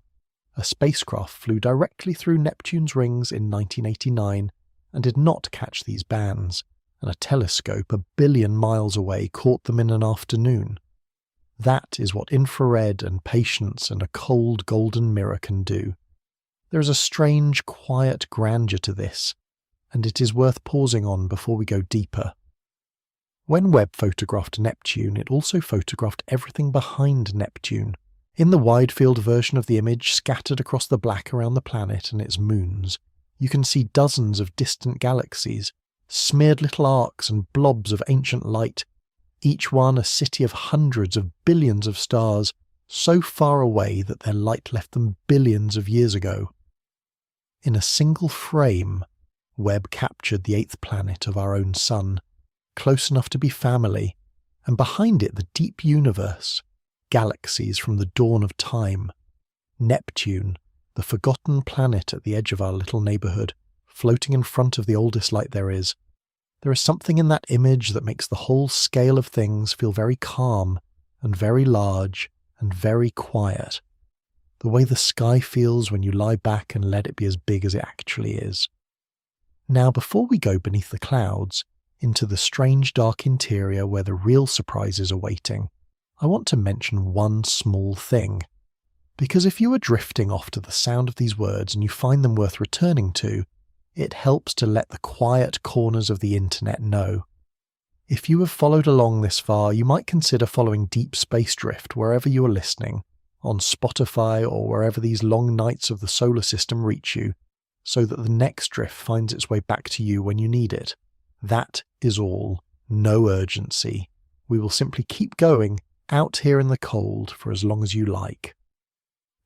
S1: A spacecraft flew directly through Neptune's rings in 1989 and did not catch these bands, and a telescope 1 billion miles away caught them in an afternoon. That is what infrared and patience and a cold golden mirror can do. There is a strange, quiet grandeur to this, and it is worth pausing on before we go deeper. When Webb photographed Neptune, it also photographed everything behind Neptune. In the wide-field version of the image scattered across the black around the planet and its moons, you can see dozens of distant galaxies, smeared little arcs and blobs of ancient light, each one a city of hundreds of billions of stars, so far away that their light left them billions of years ago. In a single frame, Webb captured the 8th planet of our own sun, close enough to be family, and behind it the deep universe, galaxies from the dawn of time. Neptune, the forgotten planet at the edge of our little neighbourhood, floating in front of the oldest light there is. There is something in that image that makes the whole scale of things feel very calm and very large and very quiet, the way the sky feels when you lie back and let it be as big as it actually is. Now, before we go beneath the clouds, into the strange dark interior where the real surprises are waiting, I want to mention one small thing. Because if you are drifting off to the sound of these words and you find them worth returning to, it helps to let the quiet corners of the internet know. If you have followed along this far, you might consider following Deep Space Drift wherever you are listening, on Spotify or wherever these long nights of the solar system reach you, so that the next drift finds its way back to you when you need it. That is all. No urgency. We will simply keep going out here in the cold for as long as you like.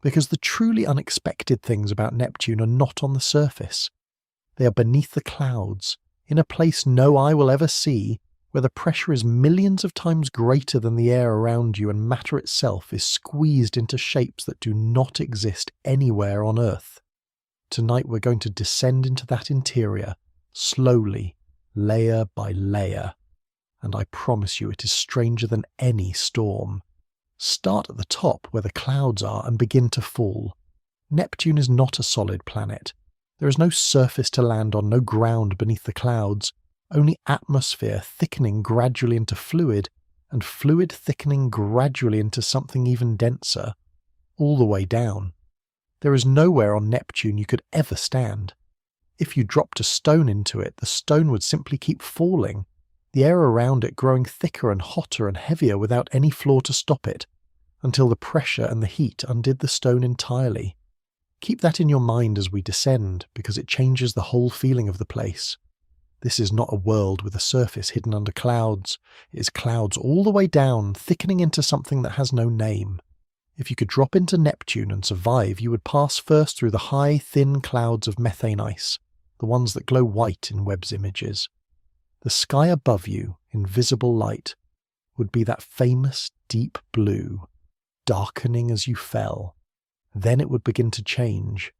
S1: Because the truly unexpected things about Neptune are not on the surface. They are beneath the clouds, in a place no eye will ever see, where the pressure is millions of times greater than the air around you and matter itself is squeezed into shapes that do not exist anywhere on Earth. Tonight we're going to descend into that interior, slowly, layer by layer, and I promise you it is stranger than any storm. Start at the top where the clouds are and begin to fall. Neptune is not a solid planet. There is no surface to land on, no ground beneath the clouds, only atmosphere thickening gradually into fluid, and fluid thickening gradually into something even denser, all the way down. There is nowhere on Neptune you could ever stand. If you dropped a stone into it, the stone would simply keep falling, the air around it growing thicker and hotter and heavier without any floor to stop it, until the pressure and the heat undid the stone entirely. Keep that in your mind as we descend, because it changes the whole feeling of the place. This is not a world with a surface hidden under clouds. It is clouds all the way down, thickening into something that has no name. If you could drop into Neptune and survive, you would pass first through the high, thin clouds of methane ice, the ones that glow white in Webb's images. The sky above you, in visible light, would be that famous deep blue, darkening as you fell. Then it would begin to change.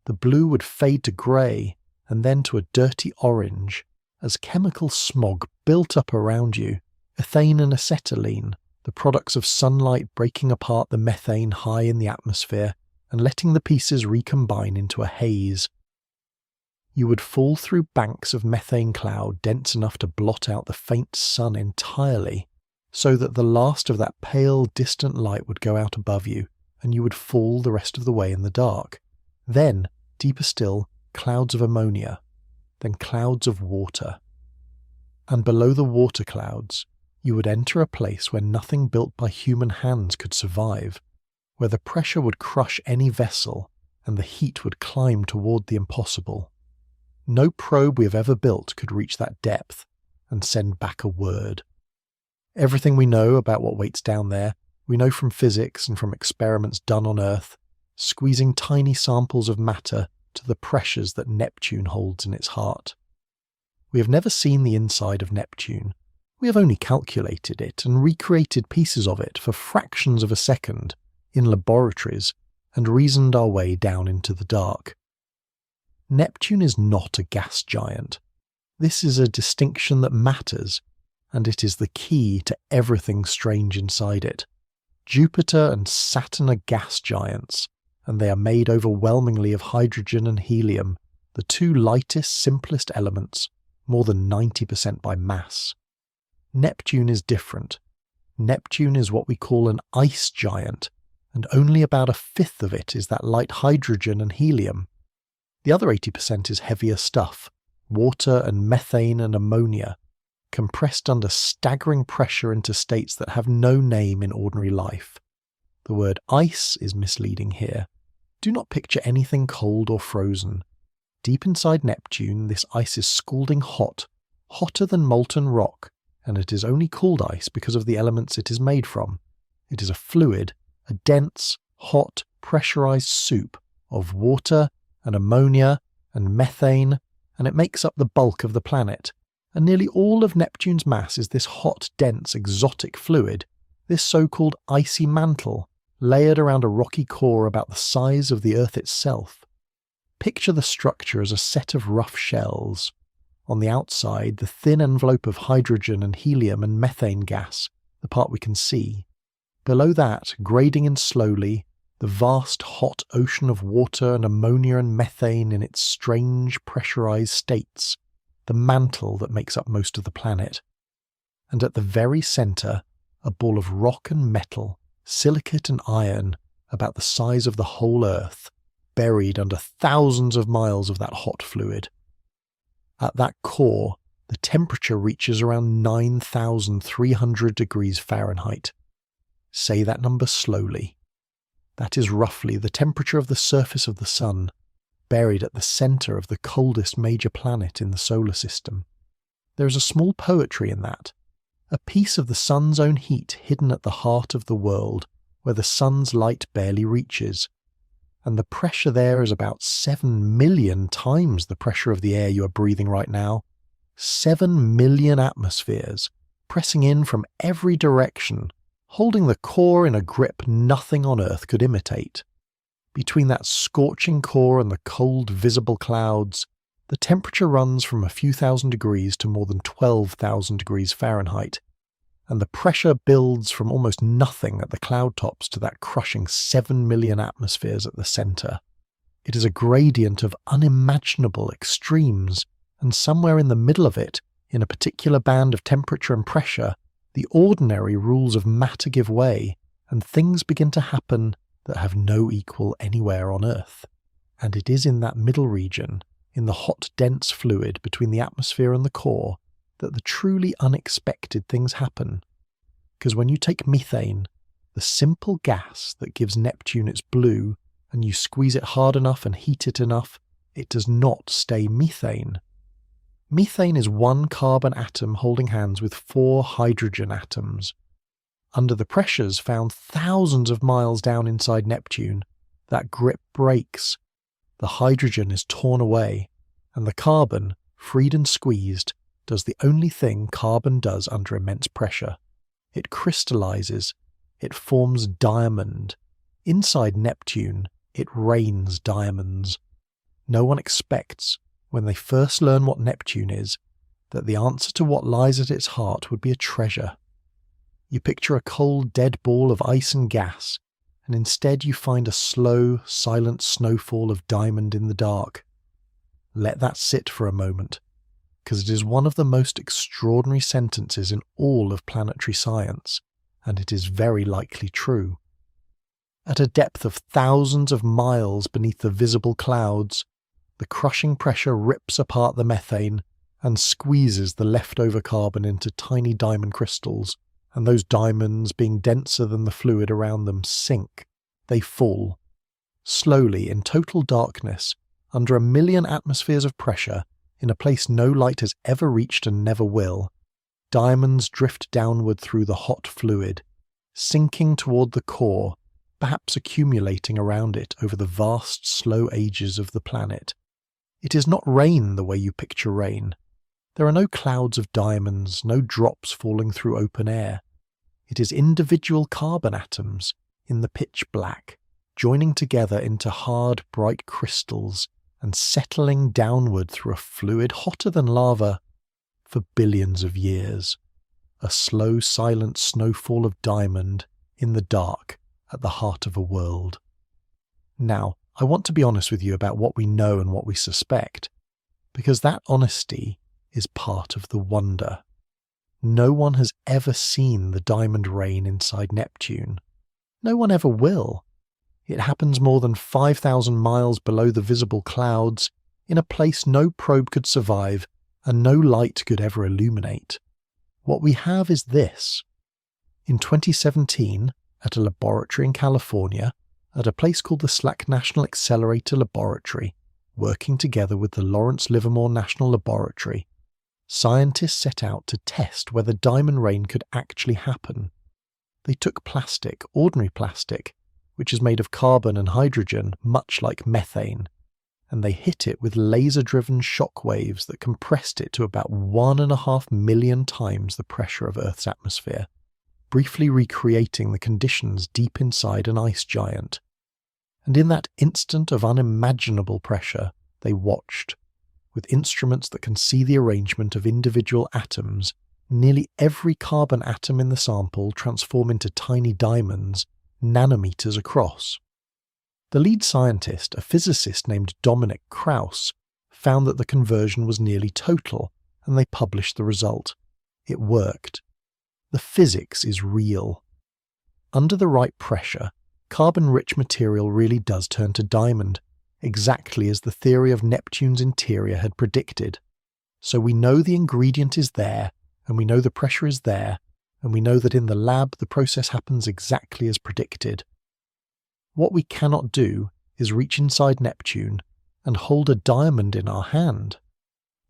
S1: The blue would fade to grey, and then to a dirty orange, as chemical smog built up around you, ethane and acetylene, the products of sunlight breaking apart the methane high in the atmosphere and letting the pieces recombine into a haze. You would fall through banks of methane cloud dense enough to blot out the faint sun entirely, so that the last of that pale, distant light would go out above you, and you would fall the rest of the way in the dark. Then, deeper still, clouds of ammonia, then clouds of water. And below the water clouds, you would enter a place where nothing built by human hands could survive, where the pressure would crush any vessel and the heat would climb toward the impossible. No probe we have ever built could reach that depth and send back a word. Everything we know about what waits down there, we know from physics and from experiments done on Earth, squeezing tiny samples of matter to the pressures that Neptune holds in its heart. We have never seen the inside of Neptune. We have only calculated it and recreated pieces of it for fractions of a second in laboratories and reasoned our way down into the dark. Neptune is not a gas giant. This is a distinction that matters, and it is the key to everything strange inside it. Jupiter and Saturn are gas giants, and they are made overwhelmingly of hydrogen and helium, the two lightest, simplest elements, more than 90% by mass. Neptune is different. Neptune is what we call an ice giant, and only about a fifth of it is that light hydrogen and helium. The other 80% is heavier stuff, water and methane and ammonia, compressed under staggering pressure into states that have no name in ordinary life. The word ice is misleading here. Do not picture anything cold or frozen. Deep inside Neptune, this ice is scalding hot, hotter than molten rock, and it is only called ice because of the elements it is made from. It is a fluid, a dense, hot, pressurized soup of water and ammonia and methane, and it makes up the bulk of the planet. And nearly all of Neptune's mass is this hot, dense, exotic fluid, this so-called icy mantle, layered around a rocky core about the size of the Earth itself. Picture the structure as a set of rough shells. On the outside, the thin envelope of hydrogen and helium and methane gas, the part we can see. Below that, grading in slowly, the vast hot ocean of water and ammonia and methane in its strange pressurized states, the mantle that makes up most of the planet. And at the very centre, a ball of rock and metal, silicate and iron, about the size of the whole Earth, buried under thousands of miles of that hot fluid. At that core, the temperature reaches around 9,300 degrees Fahrenheit. Say that number slowly. That is roughly the temperature of the surface of the Sun, buried at the centre of the coldest major planet in the solar system. There is a small poetry in that, a piece of the Sun's own heat hidden at the heart of the world, where the Sun's light barely reaches. And the pressure there is about 7 million times the pressure of the air you are breathing right now. 7 million atmospheres, pressing in from every direction, holding the core in a grip nothing on Earth could imitate. Between that scorching core and the cold visible clouds, the temperature runs from a few thousand degrees to more than 12,000 degrees Fahrenheit, and the pressure builds from almost nothing at the cloud tops to that crushing 7 million atmospheres at the centre. It is a gradient of unimaginable extremes, and somewhere in the middle of it, in a particular band of temperature and pressure, the ordinary rules of matter give way, and things begin to happen that have no equal anywhere on Earth. And it is in that middle region, in the hot, dense fluid between the atmosphere and the core, that the truly unexpected things happen. Because when you take methane, the simple gas that gives Neptune its blue, and you squeeze it hard enough and heat it enough, it does not stay methane. Methane is one carbon atom holding hands with 4 hydrogen atoms. Under the pressures found thousands of miles down inside Neptune, that grip breaks. The hydrogen is torn away, and the carbon, freed and squeezed, does the only thing carbon does under immense pressure. It crystallizes. It forms diamond. Inside Neptune, it rains diamonds. No one expects, when they first learn what Neptune is, that the answer to what lies at its heart would be a treasure. You picture a cold, dead ball of ice and gas, and instead you find a slow, silent snowfall of diamond in the dark. Let that sit for a moment, because it is one of the most extraordinary sentences in all of planetary science, and it is very likely true. At a depth of thousands of miles beneath the visible clouds, the crushing pressure rips apart the methane and squeezes the leftover carbon into tiny diamond crystals, and those diamonds, being denser than the fluid around them, sink. They fall. Slowly, in total darkness, under 1 million atmospheres of pressure, in a place no light has ever reached and never will, diamonds drift downward through the hot fluid, sinking toward the core, perhaps accumulating around it over the vast, slow ages of the planet. It is not rain the way you picture rain. There are no clouds of diamonds, no drops falling through open air. It is individual carbon atoms, in the pitch black, joining together into hard, bright crystals and settling downward through a fluid hotter than lava for billions of years. A slow, silent snowfall of diamond in the dark at the heart of a world. Now, I want to be honest with you about what we know and what we suspect, because that honesty is part of the wonder. No one has ever seen the diamond rain inside Neptune. No one ever will. It happens more than 5,000 miles below the visible clouds, in a place no probe could survive and no light could ever illuminate. What we have is this. In 2017, at a laboratory in California, at a place called the SLAC National Accelerator Laboratory, working together with the Lawrence Livermore National Laboratory, scientists set out to test whether diamond rain could actually happen. They took plastic, ordinary plastic, which is made of carbon and hydrogen, much like methane, and they hit it with laser-driven shock waves that compressed it to about 1.5 million times the pressure of Earth's atmosphere, briefly recreating the conditions deep inside an ice giant. And in that instant of unimaginable pressure, they watched. With instruments that can see the arrangement of individual atoms, nearly every carbon atom in the sample transform into tiny diamonds, nanometers across. The lead scientist, a physicist named Dominic Krauss, found that the conversion was nearly total, and they published the result. It worked. The physics is real. Under the right pressure, carbon-rich material really does turn to diamond, exactly as the theory of Neptune's interior had predicted. So we know the ingredient is there, and we know the pressure is there, and we know that in the lab the process happens exactly as predicted. What we cannot do is reach inside Neptune and hold a diamond in our hand.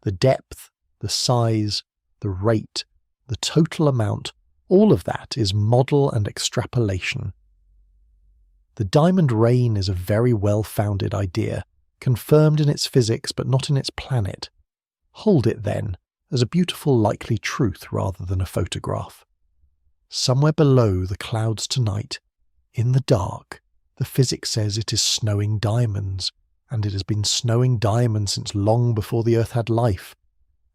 S1: The depth, the size, the rate, the total amount, all of that is model and extrapolation. The diamond rain is a very well-founded idea, confirmed in its physics but not in its planet. Hold it then, as a beautiful likely truth rather than a photograph. Somewhere below the clouds tonight, in the dark, the physics says it is snowing diamonds, and it has been snowing diamonds since long before the Earth had life,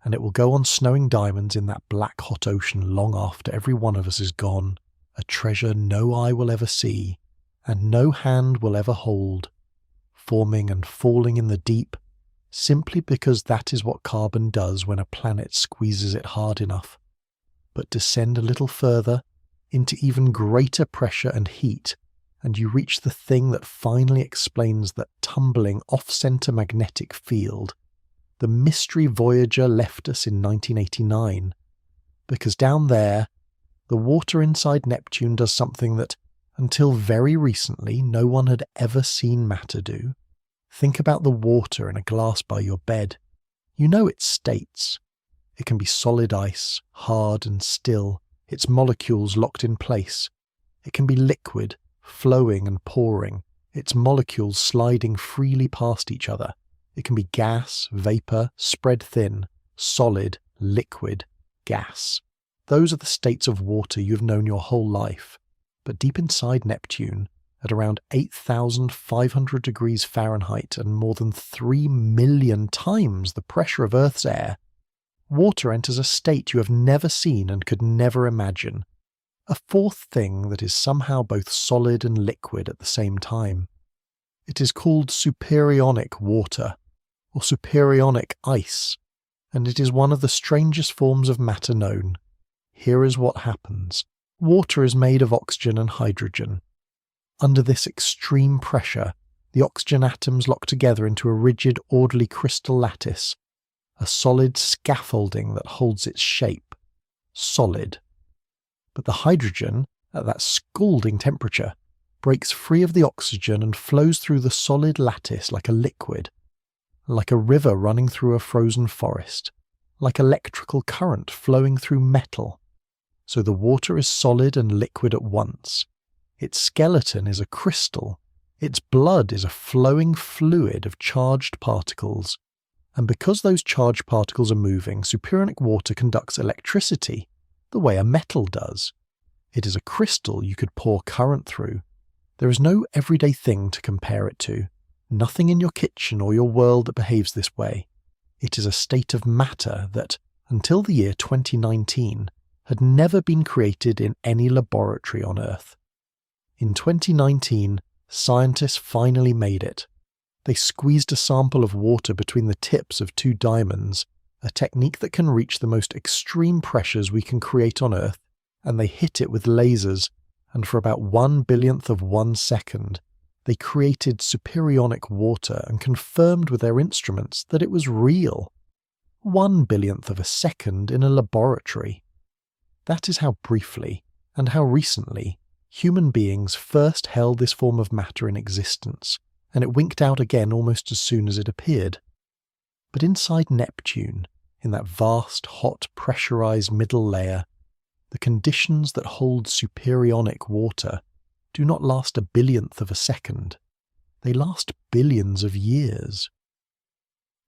S1: and it will go on snowing diamonds in that black hot ocean long after every one of us is gone, a treasure no eye will ever see, and no hand will ever hold, forming and falling in the deep, simply because that is what carbon does when a planet squeezes it hard enough. But descend a little further, into even greater pressure and heat, and you reach the thing that finally explains that tumbling off-center magnetic field. The mystery Voyager left us in 1989. Because down there, the water inside Neptune does something that, until very recently, no one had ever seen matter do. Think about the water in a glass by your bed. You know its states. It can be solid ice, hard and still, its molecules locked in place. It can be liquid, flowing and pouring, its molecules sliding freely past each other. It can be gas, vapor, spread thin, solid, liquid, gas. Those are the states of water you've known your whole life. But deep inside Neptune, at around 8,500 degrees Fahrenheit and more than 3 million times the pressure of Earth's air, water enters a state you have never seen and could never imagine. A fourth thing that is somehow both solid and liquid at the same time. It is called superionic water, or superionic ice, and it is one of the strangest forms of matter known. Here is what happens. Water is made of oxygen and hydrogen. Under this extreme pressure, the oxygen atoms lock together into a rigid, orderly crystal lattice, a solid scaffolding that holds its shape. Solid. But the hydrogen, at that scalding temperature, breaks free of the oxygen and flows through the solid lattice like a liquid, like a river running through a frozen forest, like electrical current flowing through metal. So the water is solid and liquid at once. Its skeleton is a crystal. Its blood is a flowing fluid of charged particles. And because those charged particles are moving, superionic water conducts electricity the way a metal does. It is a crystal you could pour current through. There is no everyday thing to compare it to. Nothing in your kitchen or your world that behaves this way. It is a state of matter that, until the year 2019, had never been created in any laboratory on Earth. In 2019, scientists finally made it. They squeezed a sample of water between the tips of 2 diamonds, a technique that can reach the most extreme pressures we can create on Earth, and they hit it with lasers, and for about 1/1000th of 1 second, they created superionic water and confirmed with their instruments that it was real. 1/1000th of a second in a laboratory. That is how briefly, and how recently, human beings first held this form of matter in existence, and it winked out again almost as soon as it appeared. But inside Neptune, in that vast, hot, pressurized middle layer, the conditions that hold superionic water do not last 1/1000th of a second. They last billions of years.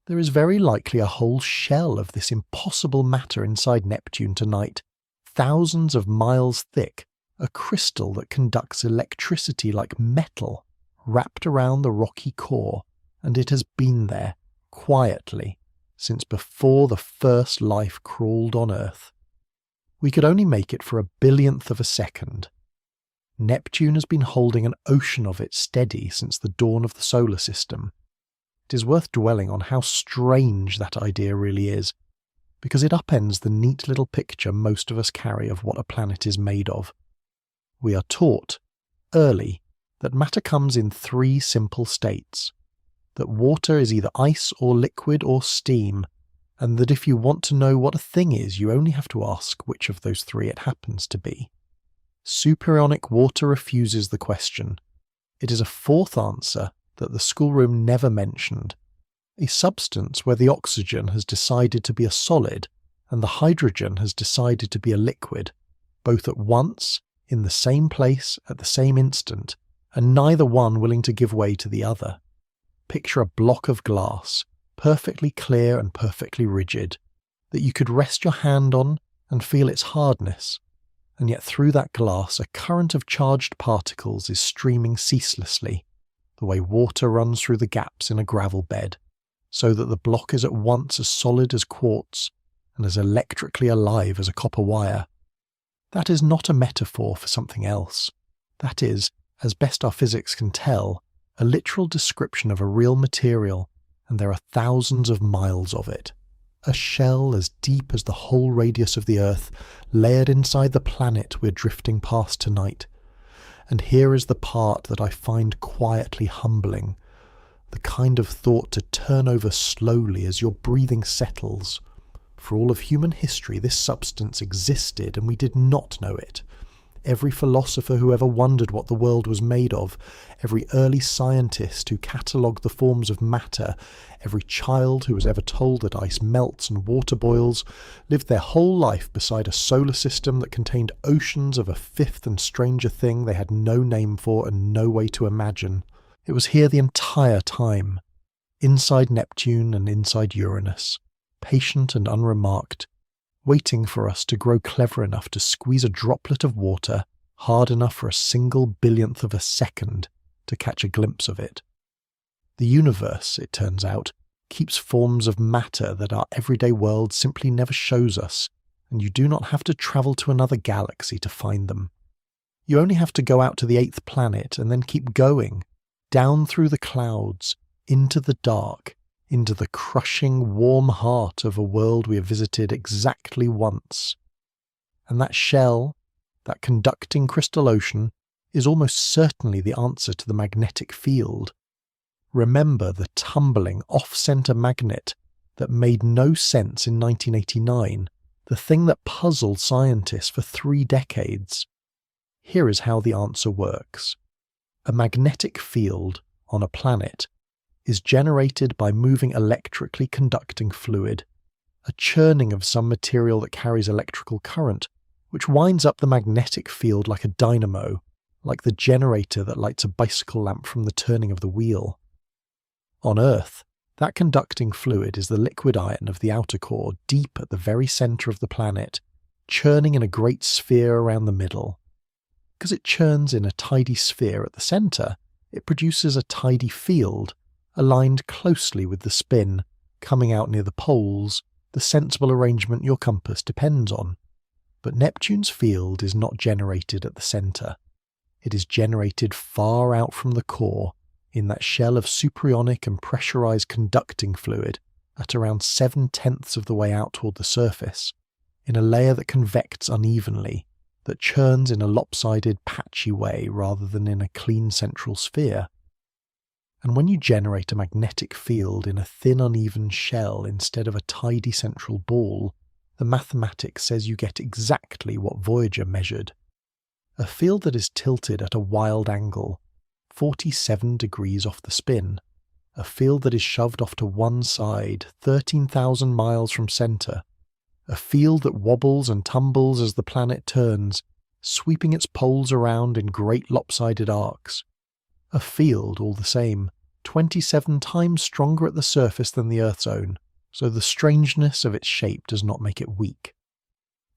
S1: There is very likely a whole shell of this impossible matter inside Neptune tonight, thousands of miles thick, a crystal that conducts electricity like metal, wrapped around the rocky core, and it has been there, quietly, since before the first life crawled on Earth. We could only make it for 1/1000th of a second. Neptune has been holding an ocean of it steady since the dawn of the solar system. It is worth dwelling on how strange that idea really is, because it upends the neat little picture most of us carry of what a planet is made of. We are taught, early, that matter comes in 3 simple states, that water is either ice or liquid or steam, and that if you want to know what a thing is, you only have to ask which of those 3 it happens to be. Superionic water refuses the question. It is a 4th answer that the schoolroom never mentioned, a substance where the oxygen has decided to be a solid and the hydrogen has decided to be a liquid, both at once, in the same place, at the same instant, and neither one willing to give way to the other. Picture a block of glass, perfectly clear and perfectly rigid, that you could rest your hand on and feel its hardness, and yet through that glass a current of charged particles is streaming ceaselessly, the way water runs through the gaps in a gravel bed, so that the block is at once as solid as quartz and as electrically alive as a copper wire. That is not a metaphor for something else. That is, as best our physics can tell, a literal description of a real material, and there are thousands of miles of it. A shell as deep as the whole radius of the Earth, layered inside the planet we're drifting past tonight. And here is the part that I find quietly humbling, the kind of thought to turn over slowly as your breathing settles. For all of human history, this substance existed and we did not know it. Every philosopher who ever wondered what the world was made of, every early scientist who catalogued the forms of matter, every child who was ever told that ice melts and water boils, lived their whole life beside a solar system that contained oceans of a fifth and stranger thing they had no name for and no way to imagine. It was here the entire time, inside Neptune and inside Uranus, patient and unremarked, waiting for us to grow clever enough to squeeze a droplet of water hard enough for a single billionth of a second to catch a glimpse of it. The universe, it turns out, keeps forms of matter that our everyday world simply never shows us, and you do not have to travel to another galaxy to find them. You only have to go out to the 8th planet and then keep going, down through the clouds, into the dark, into the crushing, warm heart of a world we have visited exactly once. And that shell, that conducting crystal ocean, is almost certainly the answer to the magnetic field. Remember the tumbling, off-centre magnet that made no sense in 1989, the thing that puzzled scientists for 3 decades. Here is how the answer works. A magnetic field on a planet is generated by moving electrically conducting fluid, a churning of some material that carries electrical current, which winds up the magnetic field like a dynamo, like the generator that lights a bicycle lamp from the turning of the wheel. On Earth, that conducting fluid is the liquid iron of the outer core deep at the very centre of the planet, churning in a great sphere around the middle. Because it churns in a tidy sphere at the centre, it produces a tidy field, aligned closely with the spin, coming out near the poles, the sensible arrangement your compass depends on. But Neptune's field is not generated at the centre. It is generated far out from the core, in that shell of superionic and pressurized conducting fluid, at around 7/10 of the way out toward the surface, in a layer that convects unevenly, that churns in a lopsided, patchy way rather than in a clean central sphere. And when you generate a magnetic field in a thin, uneven shell instead of a tidy central ball, the mathematics says you get exactly what Voyager measured. A field that is tilted at a wild angle, 47 degrees off the spin. A field that is shoved off to one side, 13,000 miles from centre. A field that wobbles and tumbles as the planet turns, sweeping its poles around in great lopsided arcs. A field, all the same, 27 times stronger at the surface than the Earth's own, so the strangeness of its shape does not make it weak.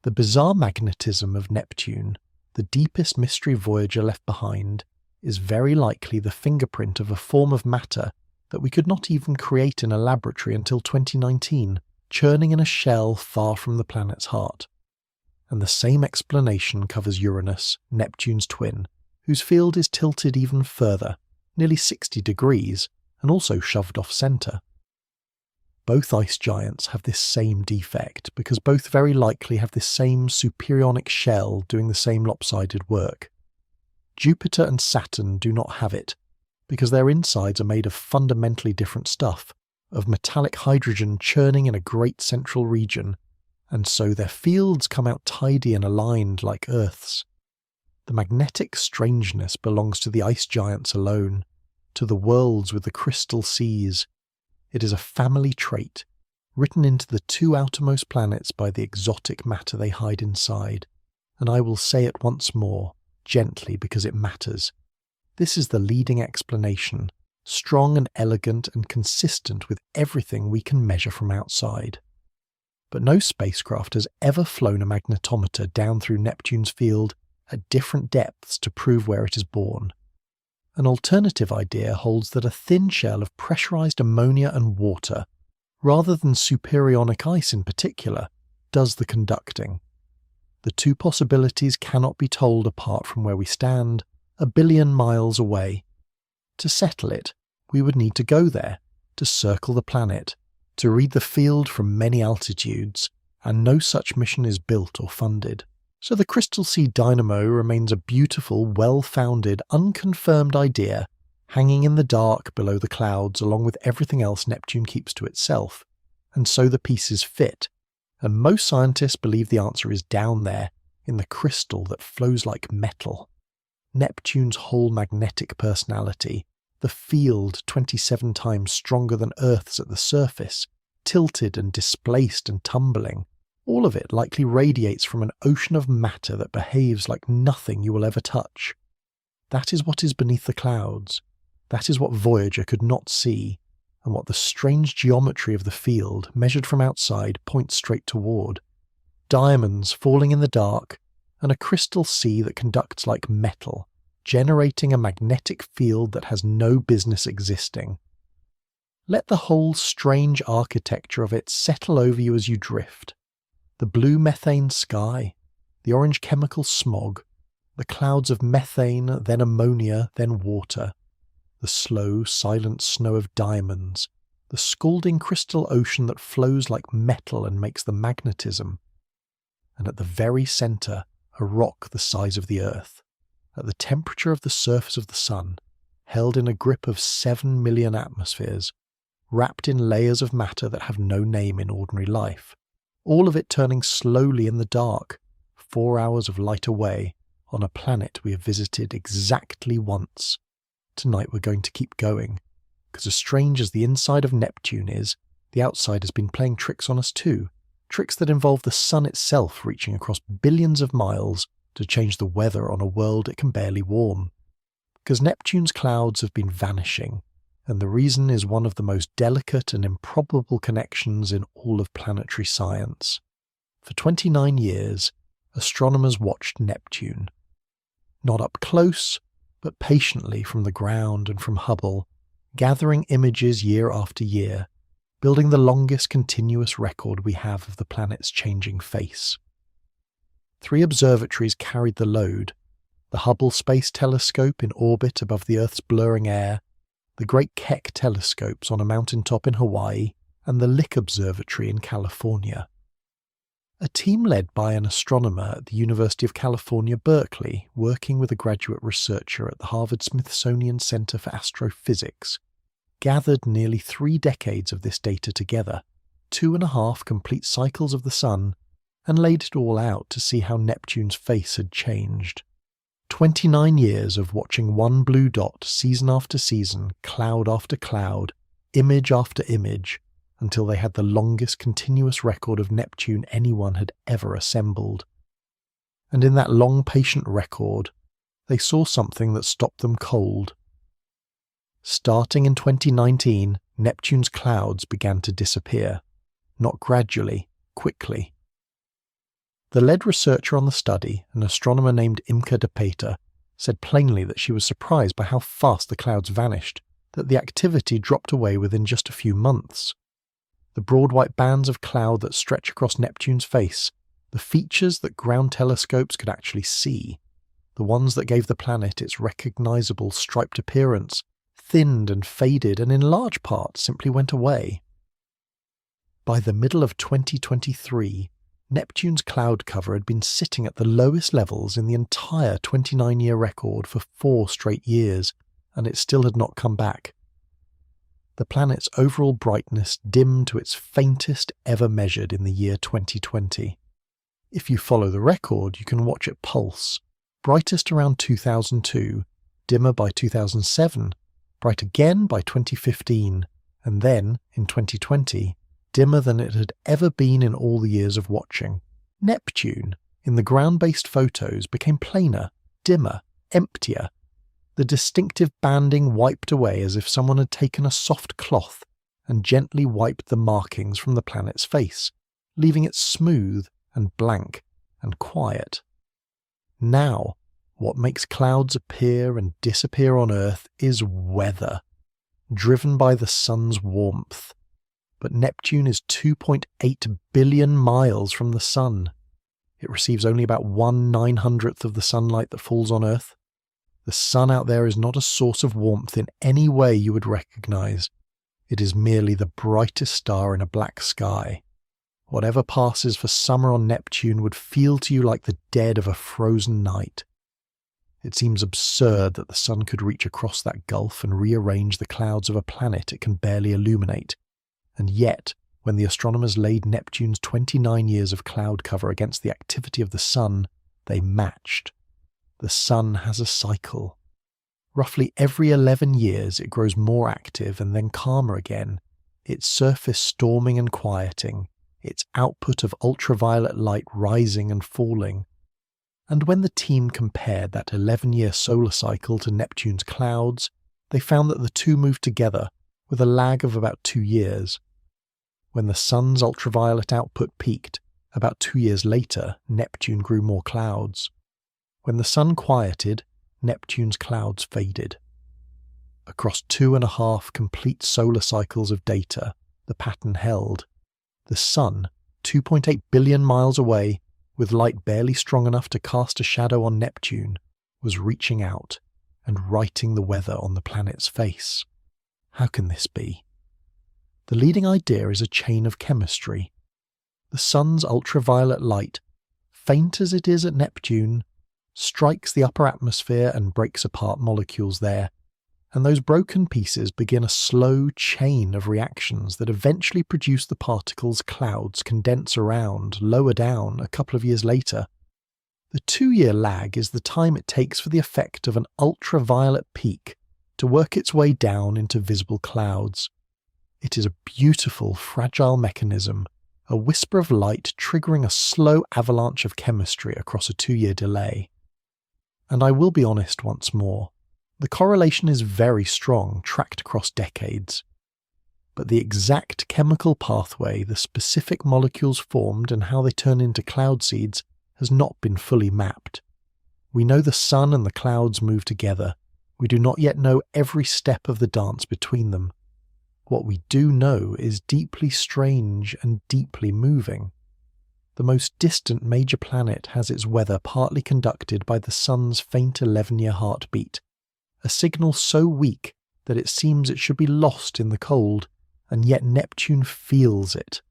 S1: The bizarre magnetism of Neptune, the deepest mystery Voyager left behind, is very likely the fingerprint of a form of matter that we could not even create in a laboratory until 2019, churning in a shell far from the planet's heart. And the same explanation covers Uranus, Neptune's twin, whose field is tilted even further, nearly 60 degrees, and also shoved off-centre. Both ice giants have this same defect, because both very likely have this same superionic shell doing the same lopsided work. Jupiter and Saturn do not have it, because their insides are made of fundamentally different stuff, of metallic hydrogen churning in a great central region, and so their fields come out tidy and aligned like Earth's. The magnetic strangeness belongs to the ice giants alone, to the worlds with the crystal seas. It is a family trait, written into the 2 outermost planets by the exotic matter they hide inside. And I will say it once more, gently because it matters. This is the leading explanation, strong and elegant and consistent with everything we can measure from outside. But no spacecraft has ever flown a magnetometer down through Neptune's field at different depths to prove where it is born. An alternative idea holds that a thin shell of pressurized ammonia and water, rather than superionic ice in particular, does the conducting. The 2 possibilities cannot be told apart from where we stand, a billion miles away. To settle it, we would need to go there, to circle the planet, to read the field from many altitudes, and no such mission is built or funded. So the Crystal Sea dynamo remains a beautiful, well-founded, unconfirmed idea, hanging in the dark below the clouds along with everything else Neptune keeps to itself. And so the pieces fit, and most scientists believe the answer is down there, in the crystal that flows like metal. Neptune's whole magnetic personality, the field 27 times stronger than Earth's at the surface, tilted and displaced and tumbling, all of it likely radiates from an ocean of matter that behaves like nothing you will ever touch. That is what is beneath the clouds. That is what Voyager could not see, and what the strange geometry of the field, measured from outside, points straight toward. Diamonds falling in the dark, and a crystal sea that conducts like metal, generating a magnetic field that has no business existing. Let the whole strange architecture of it settle over you as you drift. The blue methane sky, the orange chemical smog, the clouds of methane, then ammonia, then water, the slow, silent snow of diamonds, the scalding crystal ocean that flows like metal and makes the magnetism, and at the very centre, a rock the size of the Earth, at the temperature of the surface of the Sun, held in a grip of 7 million atmospheres, wrapped in layers of matter that have no name in ordinary life, all of it turning slowly in the dark, 4 hours of light away, on a planet we have visited exactly once. Tonight we're going to keep going, because as strange as the inside of Neptune is, the outside has been playing tricks on us too, tricks that involve the Sun itself reaching across billions of miles to change the weather on a world it can barely warm. Because Neptune's clouds have been vanishing, and the reason is one of the most delicate and improbable connections in all of planetary science. For 29 years, astronomers watched Neptune. Not up close, but patiently from the ground and from Hubble, gathering images year after year, building the longest continuous record we have of the planet's changing face. 3 observatories carried the load: the Hubble Space Telescope in orbit above the Earth's blurring air, the Great Keck telescopes on a mountaintop in Hawaii, and the Lick Observatory in California. A team led by an astronomer at the University of California, Berkeley, working with a graduate researcher at the Harvard-Smithsonian Center for Astrophysics, gathered nearly 3 decades of this data together, 2.5 complete cycles of the Sun, and laid it all out to see how Neptune's face had changed. 29 years of watching one blue dot season after season, cloud after cloud, image after image, until they had the longest continuous record of Neptune anyone had ever assembled. And in that long patient record, they saw something that stopped them cold. Starting in 2019, Neptune's clouds began to disappear, not gradually, quickly. The lead researcher on the study, an astronomer named Imke de Peter, said plainly that she was surprised by how fast the clouds vanished, that the activity dropped away within just a few months. The broad white bands of cloud that stretch across Neptune's face, the features that ground telescopes could actually see, the ones that gave the planet its recognizable striped appearance, thinned and faded and in large part simply went away. By the middle of 2023, Neptune's cloud cover had been sitting at the lowest levels in the entire 29-year record for 4 straight years, and it still had not come back. The planet's overall brightness dimmed to its faintest ever measured in the year 2020. If you follow the record, you can watch it pulse, brightest around 2002, dimmer by 2007, bright again by 2015, and then, in 2020, dimmer than it had ever been in all the years of watching. Neptune, in the ground-based photos, became plainer, dimmer, emptier. The distinctive banding wiped away as if someone had taken a soft cloth and gently wiped the markings from the planet's face, leaving it smooth and blank and quiet. Now, what makes clouds appear and disappear on Earth is weather, driven by the Sun's warmth. But Neptune is 2.8 billion miles from the Sun. It receives only about 1/900th of the sunlight that falls on Earth. The sun out there is not a source of warmth in any way you would recognize. It is merely the brightest star in a black sky. Whatever passes for summer on Neptune would feel to you like the dead of a frozen night. It seems absurd that the sun could reach across that gulf and rearrange the clouds of a planet it can barely illuminate. And yet, when the astronomers laid Neptune's 29 years of cloud cover against the activity of the sun, they matched. The sun has a cycle. Roughly every 11 years it grows more active and then calmer again, its surface storming and quieting, its output of ultraviolet light rising and falling. And when the team compared that 11-year solar cycle to Neptune's clouds, they found that the two moved together with a lag of about 2 years. When the sun's ultraviolet output peaked, about 2 years later, Neptune grew more clouds. When the sun quieted, Neptune's clouds faded. Across 2.5 complete solar cycles of data, the pattern held. The sun, 2.8 billion miles away, with light barely strong enough to cast a shadow on Neptune, was reaching out and writing the weather on the planet's face. How can this be? The leading idea is a chain of chemistry. The sun's ultraviolet light, faint as it is at Neptune, strikes the upper atmosphere and breaks apart molecules there, and those broken pieces begin a slow chain of reactions that eventually produce the particles clouds condense around lower down a couple of years later. The 2-year lag is the time it takes for the effect of an ultraviolet peak to work its way down into visible clouds. It is a beautiful, fragile mechanism, a whisper of light triggering a slow avalanche of chemistry across a 2-year delay. And I will be honest once more. The correlation is very strong, tracked across decades. But the exact chemical pathway the specific molecules formed and how they turn into cloud seeds has not been fully mapped. We know the sun and the clouds move together. We do not yet know every step of the dance between them. What we do know is deeply strange and deeply moving. The most distant major planet has its weather partly conducted by the sun's faint 11-year heartbeat, a signal so weak that it seems it should be lost in the cold, and yet Neptune feels it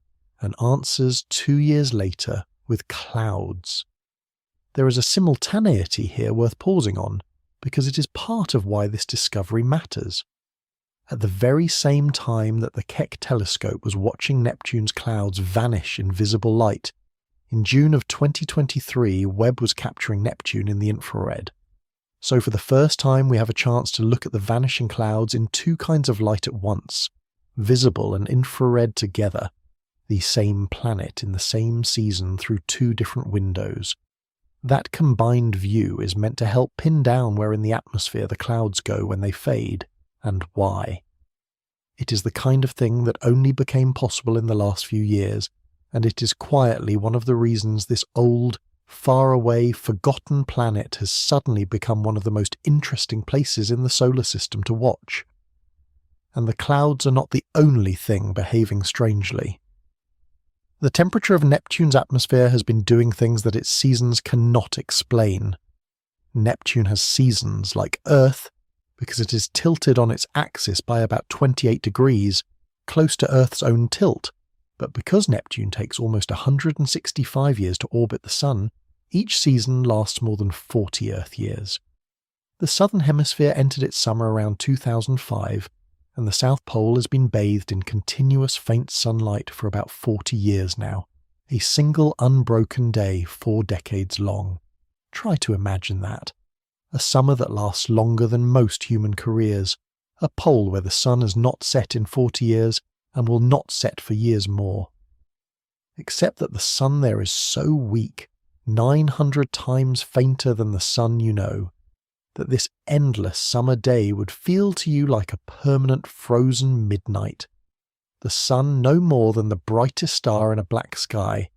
S1: and answers 2 years later with clouds. There is a simultaneity here worth pausing on, because it is part of why this discovery matters. At the very same time that the Keck telescope was watching Neptune's clouds vanish in visible light, in June of 2023, Webb was capturing Neptune in the infrared. So for the first time we have a chance to look at the vanishing clouds in 2 kinds of light at once, visible and infrared together, the same planet in the same season through 2 different windows. That combined view is meant to help pin down where in the atmosphere the clouds go when they fade, and why. It is the kind of thing that only became possible in the last few years, and it is quietly one of the reasons this old, far-away, forgotten planet has suddenly become one of the most interesting places in the solar system to watch. And the clouds are not the only thing behaving strangely. The temperature of Neptune's atmosphere has been doing things that its seasons cannot explain. Neptune has seasons like Earth, because it is tilted on its axis by about 28 degrees, close to Earth's own tilt. But because Neptune takes almost 165 years to orbit the Sun, each season lasts more than 40 Earth years. The southern hemisphere entered its summer around 2005, and the South Pole has been bathed in continuous faint sunlight for about 40 years now, a single unbroken day 4 decades long. Try to imagine that. A summer that lasts longer than most human careers, a pole where the sun has not set in 40 years, and will not set for years more. Except that the sun there is so weak, 900 times fainter than the sun you know, that this endless summer day would feel to you like a permanent frozen midnight. The sun no more than the brightest star in a black sky,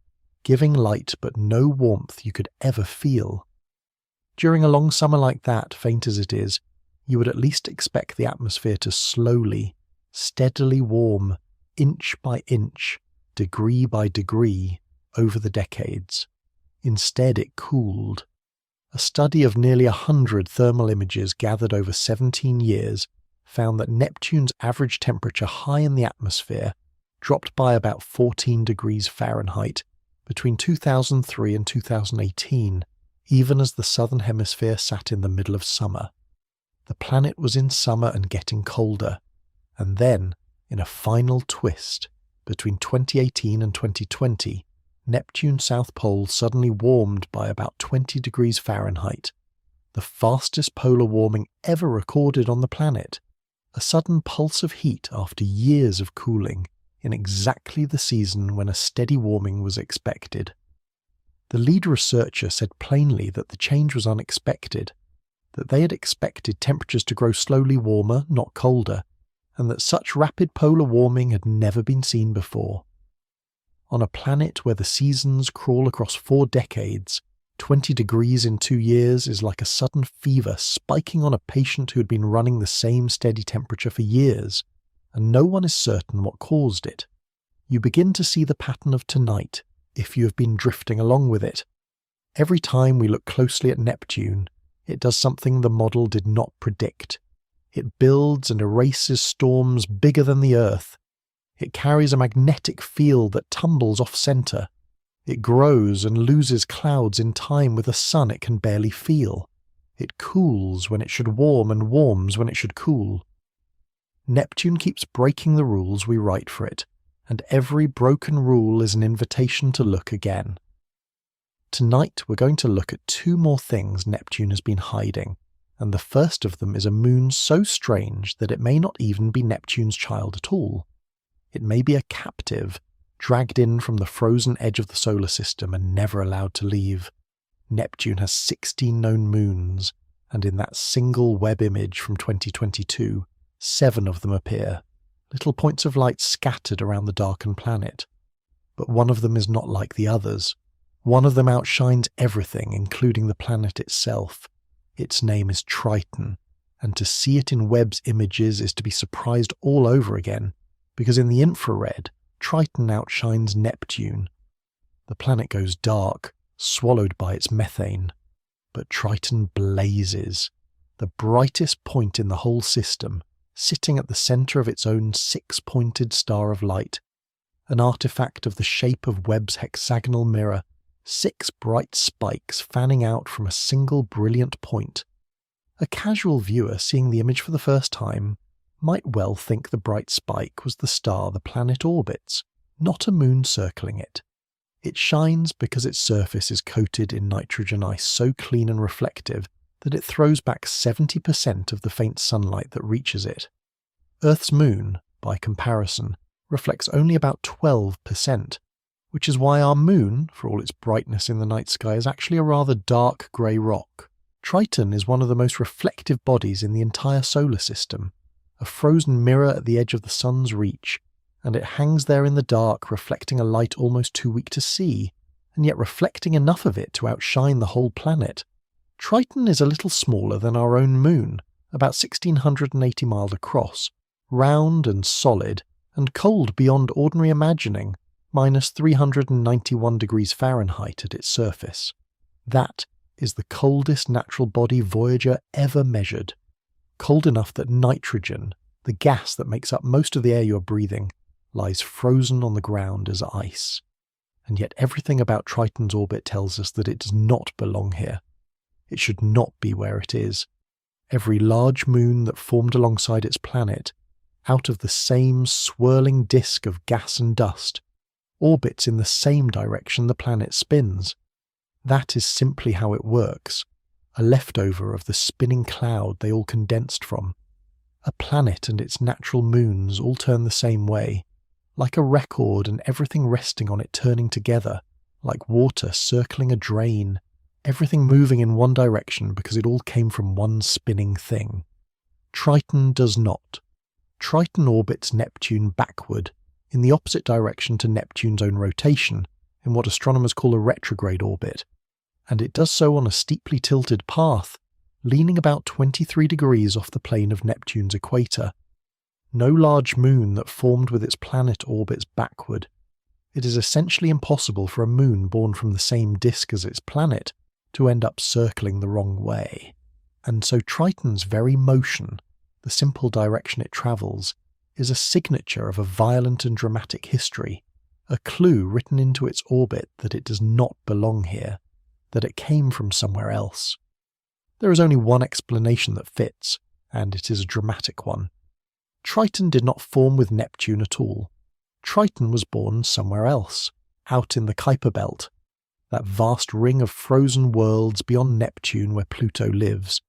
S1: giving light but no warmth you could ever feel. During a long summer like that, faint as it is, you would at least expect the atmosphere to slowly, steadily warm, inch by inch, degree by degree, over the decades. Instead it cooled. A study of nearly 100 thermal images gathered over 17 years found that Neptune's average temperature high in the atmosphere dropped by about 14 degrees Fahrenheit between 2003 and 2018, even as the southern hemisphere sat in the middle of summer. The planet was in summer and getting colder, and then, in a final twist, between 2018 and 2020, Neptune's south pole suddenly warmed by about 20 degrees Fahrenheit, the fastest polar warming ever recorded on the planet, a sudden pulse of heat after years of cooling, in exactly the season when a steady warming was expected. The lead researcher said plainly that the change was unexpected, that they had expected temperatures to grow slowly warmer, not colder, and that such rapid polar warming had never been seen before. On a planet where the seasons crawl across 4 decades, 20 degrees in 2 years is like a sudden fever spiking on a patient who had been running the same steady temperature for years, and no one is certain what caused it. You begin to see the pattern of tonight, if you have been drifting along with it. Every time we look closely at Neptune, it does something the model did not predict. It builds and erases storms bigger than the Earth. It carries a magnetic field that tumbles off-center. It grows and loses clouds in time with a sun it can barely feel. It cools when it should warm and warms when it should cool. Neptune keeps breaking the rules we write for it, and every broken rule is an invitation to look again. Tonight we're going to look at 2 more things Neptune has been hiding, and the first of them is a moon so strange that it may not even be Neptune's child at all. It may be a captive, dragged in from the frozen edge of the solar system and never allowed to leave. Neptune has 16 known moons, and in that single Webb image from 2022, 7 of them appear, little points of light scattered around the darkened planet. But one of them is not like the others. One of them outshines everything, including the planet itself. Its name is Triton, and to see it in Webb's images is to be surprised all over again, because in the infrared, Triton outshines Neptune. The planet goes dark, swallowed by its methane. But Triton blazes, the brightest point in the whole system, sitting at the centre of its own 6-pointed star of light, an artifact of the shape of Webb's hexagonal mirror, 6 bright spikes fanning out from a single brilliant point. A casual viewer seeing the image for the first time might well think the bright spike was the star the planet orbits, not a moon circling it. It shines because its surface is coated in nitrogen ice so clean and reflective that it throws back 70% of the faint sunlight that reaches it. Earth's moon, by comparison, reflects only about 12%, which is why our moon, for all its brightness in the night sky, is actually a rather dark grey rock. Triton is one of the most reflective bodies in the entire solar system, a frozen mirror at the edge of the sun's reach, and it hangs there in the dark, reflecting a light almost too weak to see, and yet reflecting enough of it to outshine the whole planet. Triton is a little smaller than our own moon, about 1,680 miles across, round and solid, and cold beyond ordinary imagining, minus 391 degrees Fahrenheit at its surface. That is the coldest natural body Voyager ever measured. Cold enough that nitrogen, the gas that makes up most of the air you're breathing, lies frozen on the ground as ice. And yet everything about Triton's orbit tells us that it does not belong here. It should not be where it is. Every large moon that formed alongside its planet, out of the same swirling disk of gas and dust, orbits in the same direction the planet spins. That is simply how it works, a leftover of the spinning cloud they all condensed from. A planet and its natural moons all turn the same way, like a record and everything resting on it turning together, like water circling a drain, everything moving in one direction because it all came from one spinning thing. Triton does not. Triton orbits Neptune backward, in the opposite direction to Neptune's own rotation, in what astronomers call a retrograde orbit, and it does so on a steeply tilted path, leaning about 23 degrees off the plane of Neptune's equator. No large moon that formed with its planet orbits backward. It is essentially impossible for a moon born from the same disk as its planet to end up circling the wrong way. And so Triton's very motion, the simple direction it travels, is a signature of a violent and dramatic history, a clue written into its orbit that it does not belong here, that it came from somewhere else. There is only one explanation that fits, and it is a dramatic one. Triton did not form with Neptune at all. Triton was born somewhere else, out in the Kuiper Belt, that vast ring of frozen worlds beyond Neptune where Pluto lives,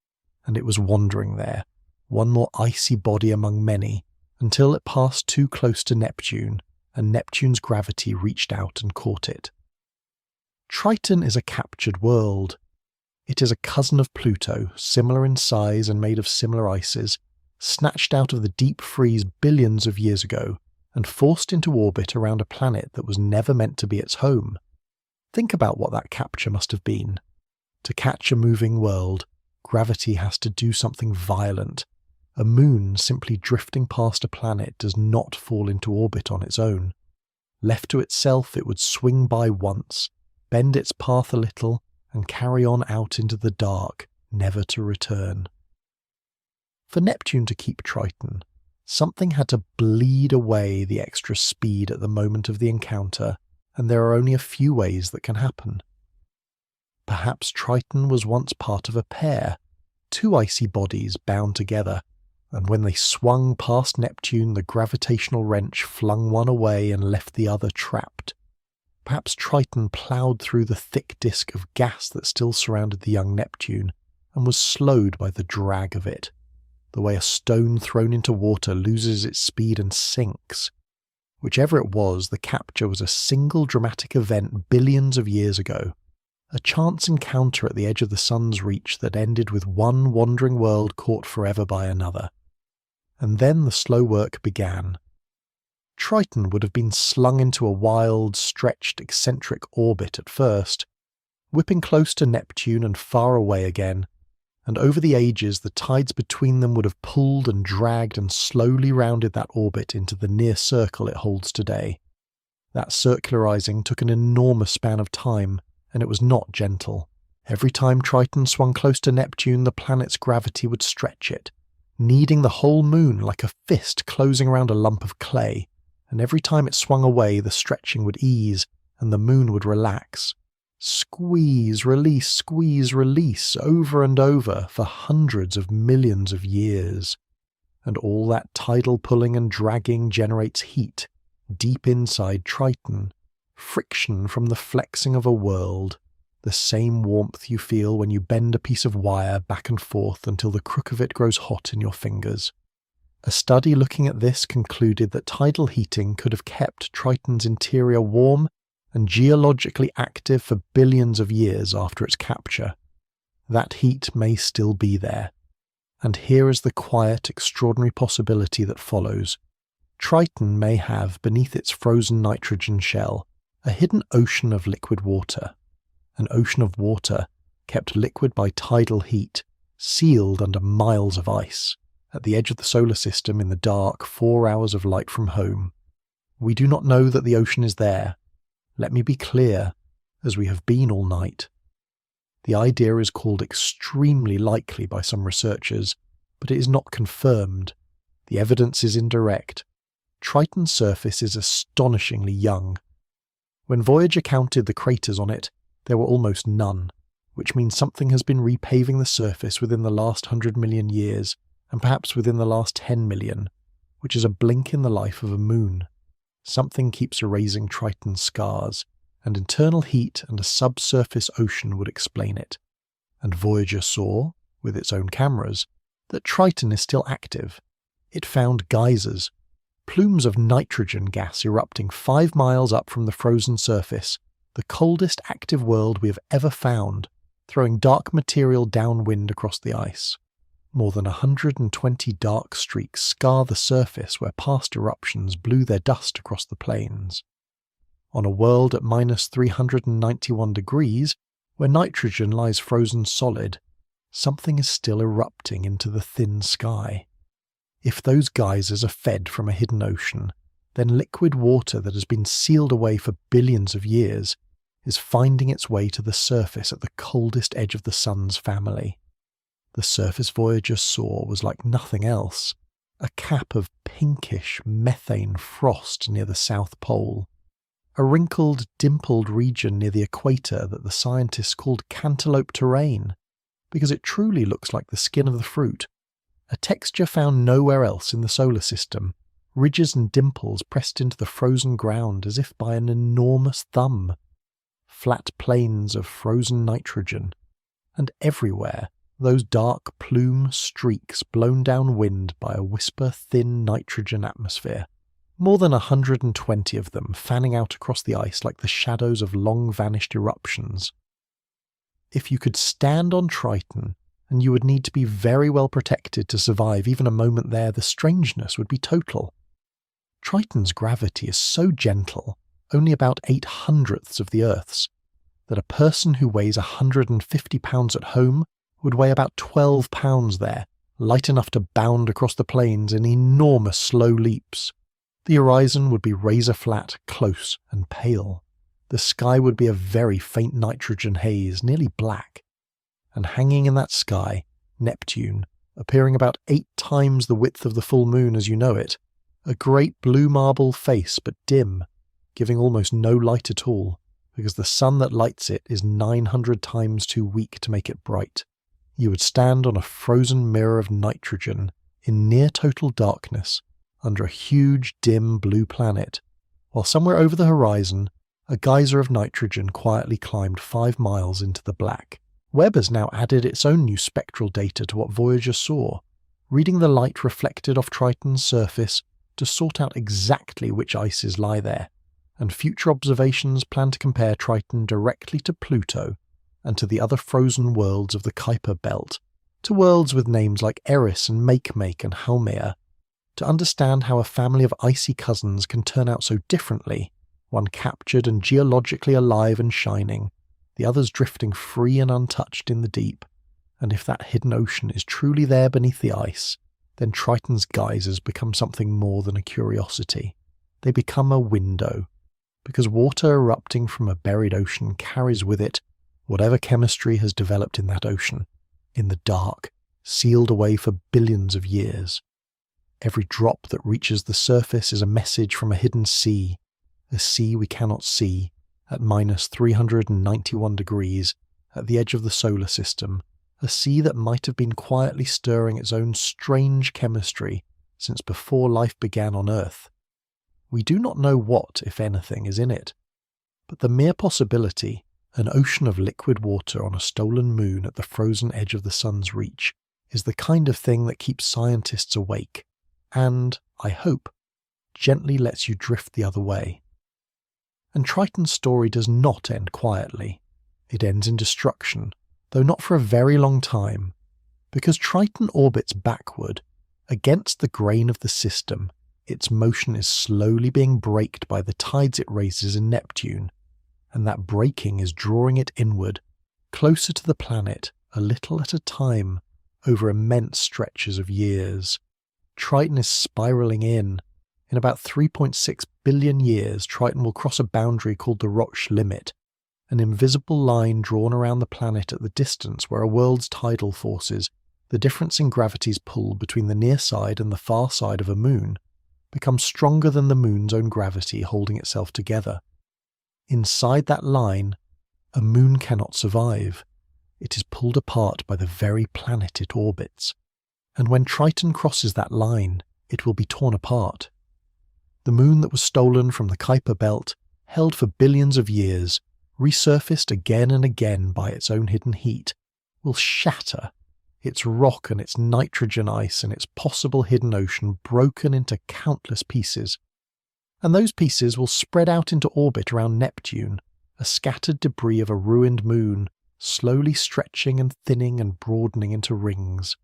S1: and it was wandering there, one more icy body among many, until it passed too close to Neptune, and Neptune's gravity reached out and caught it. Triton is a captured world. It is a cousin of Pluto, similar in size and made of similar ices, snatched out of the deep freeze billions of years ago, and forced into orbit around a planet that was never meant to be its home. Think about what that capture must have been. To catch a moving world, gravity has to do something violent. A moon simply drifting past a planet does not fall into orbit on its own. Left to itself, it would swing by once, bend its path a little, and carry on out into the dark, never to return. For Neptune to keep Triton, something had to bleed away the extra speed at the moment of the encounter, and there are only a few ways that can happen. Perhaps Triton was once part of a pair, two icy bodies bound together, and when they swung past Neptune, the gravitational wrench flung one away and left the other trapped. Perhaps Triton ploughed through the thick disk of gas that still surrounded the young Neptune, and was slowed by the drag of it, the way a stone thrown into water loses its speed and sinks. Whichever it was, the capture was a single dramatic event billions of years ago, a chance encounter at the edge of the sun's reach that ended with one wandering world caught forever by another. And then the slow work began. Triton would have been slung into a wild, stretched, eccentric orbit at first, whipping close to Neptune and far away again, and over the ages the tides between them would have pulled and dragged and slowly rounded that orbit into the near circle it holds today. That circularizing took an enormous span of time, and it was not gentle. Every time Triton swung close to Neptune, the planet's gravity would stretch it, kneading the whole moon like a fist closing around a lump of clay, and every time it swung away, the stretching would ease, and the moon would relax. Squeeze, release, over and over for hundreds of millions of years. And all that tidal pulling and dragging generates heat, deep inside Triton, friction from the flexing of a world, the same warmth you feel when you bend a piece of wire back and forth until the crook of it grows hot in your fingers. A study looking at this concluded that tidal heating could have kept Triton's interior warm and geologically active for billions of years after its capture. That heat may still be there. And here is the quiet, extraordinary possibility that follows. Triton may have, beneath its frozen nitrogen shell, a hidden ocean of liquid water. An ocean of water kept liquid by tidal heat, sealed under miles of ice, at the edge of the solar system in the dark 4 hours of light from home. We do not know that the ocean is there. Let me be clear, as we have been all night. The idea is called extremely likely by some researchers, but it is not confirmed. The evidence is indirect. Triton's surface is astonishingly young. When Voyager counted the craters on it, there were almost none, which means something has been repaving the surface within the last 100 million years, and perhaps within the last 10 million, which is a blink in the life of a moon. Something keeps erasing Triton's scars, and internal heat and a subsurface ocean would explain it. And Voyager saw, with its own cameras, that Triton is still active. It found geysers, plumes of nitrogen gas erupting 5 miles up from the frozen surface, the coldest active world we have ever found, throwing dark material downwind across the ice. More than 120 dark streaks scar the surface where past eruptions blew their dust across the plains. On a world at minus 391 degrees, where nitrogen lies frozen solid, something is still erupting into the thin sky. If those geysers are fed from a hidden ocean, then liquid water that has been sealed away for billions of years is finding its way to the surface at the coldest edge of the Sun's family. The surface Voyager saw was like nothing else, a cap of pinkish methane frost near the South Pole, a wrinkled, dimpled region near the equator that the scientists called cantaloupe terrain, because it truly looks like the skin of the fruit, a texture found nowhere else in the solar system, ridges and dimples pressed into the frozen ground as if by an enormous thumb, flat plains of frozen nitrogen, and everywhere those dark plume streaks blown downwind by a whisper-thin nitrogen atmosphere, more than 120 of them fanning out across the ice like the shadows of long-vanished eruptions. If you could stand on Triton, and you would need to be very well protected to survive even a moment there, the strangeness would be total. Triton's gravity is so gentle, only about 8/100ths of the Earth's, that a person who weighs 150 pounds at home would weigh about 12 pounds there, light enough to bound across the plains in enormous slow leaps. The horizon would be razor-flat, close and pale. The sky would be a very faint nitrogen haze, nearly black. And hanging in that sky, Neptune, appearing about 8 times the width of the full moon as you know it, a great blue marble face but dim, giving almost no light at all, because the sun that lights it is 900 times too weak to make it bright. You would stand on a frozen mirror of nitrogen in near total darkness under a huge dim blue planet, while somewhere over the horizon a geyser of nitrogen quietly climbed 5 miles into the black. Webb has now added its own new spectral data to what Voyager saw, reading the light reflected off Triton's surface to sort out exactly which ices lie there, and future observations plan to compare Triton directly to Pluto and to the other frozen worlds of the Kuiper Belt, to worlds with names like Eris and Makemake and Haumea, to understand how a family of icy cousins can turn out so differently, one captured and geologically alive and shining, the others drifting free and untouched in the deep, and if that hidden ocean is truly there beneath the ice, then Triton's geysers become something more than a curiosity. They become a window, because water erupting from a buried ocean carries with it whatever chemistry has developed in that ocean, in the dark, sealed away for billions of years. Every drop that reaches the surface is a message from a hidden sea, a sea we cannot see, at minus 391 degrees, at the edge of the solar system, a sea that might have been quietly stirring its own strange chemistry since before life began on Earth. We do not know what, if anything, is in it, but the mere possibility, an ocean of liquid water on a stolen moon at the frozen edge of the sun's reach, is the kind of thing that keeps scientists awake, and, I hope, gently lets you drift the other way. And Triton's story does not end quietly. It ends in destruction, though not for a very long time, because Triton orbits backward, against the grain of the system. Its motion is slowly being braked by the tides it raises in Neptune, and that braking is drawing it inward, closer to the planet, a little at a time, over immense stretches of years. Triton is spiralling in. In about 3.6 billion years, Triton will cross a boundary called the Roche limit, an invisible line drawn around the planet at the distance where a world's tidal forces, the difference in gravity's pull between the near side and the far side of a moon, becomes stronger than the moon's own gravity holding itself together. Inside that line, a moon cannot survive. It is pulled apart by the very planet it orbits. And when Triton crosses that line, it will be torn apart. The moon that was stolen from the Kuiper Belt, held for billions of years, resurfaced again and again by its own hidden heat, will shatter, its rock and its nitrogen ice and its possible hidden ocean broken into countless pieces. And those pieces will spread out into orbit around Neptune, a scattered debris of a ruined moon, slowly stretching and thinning and broadening into rings.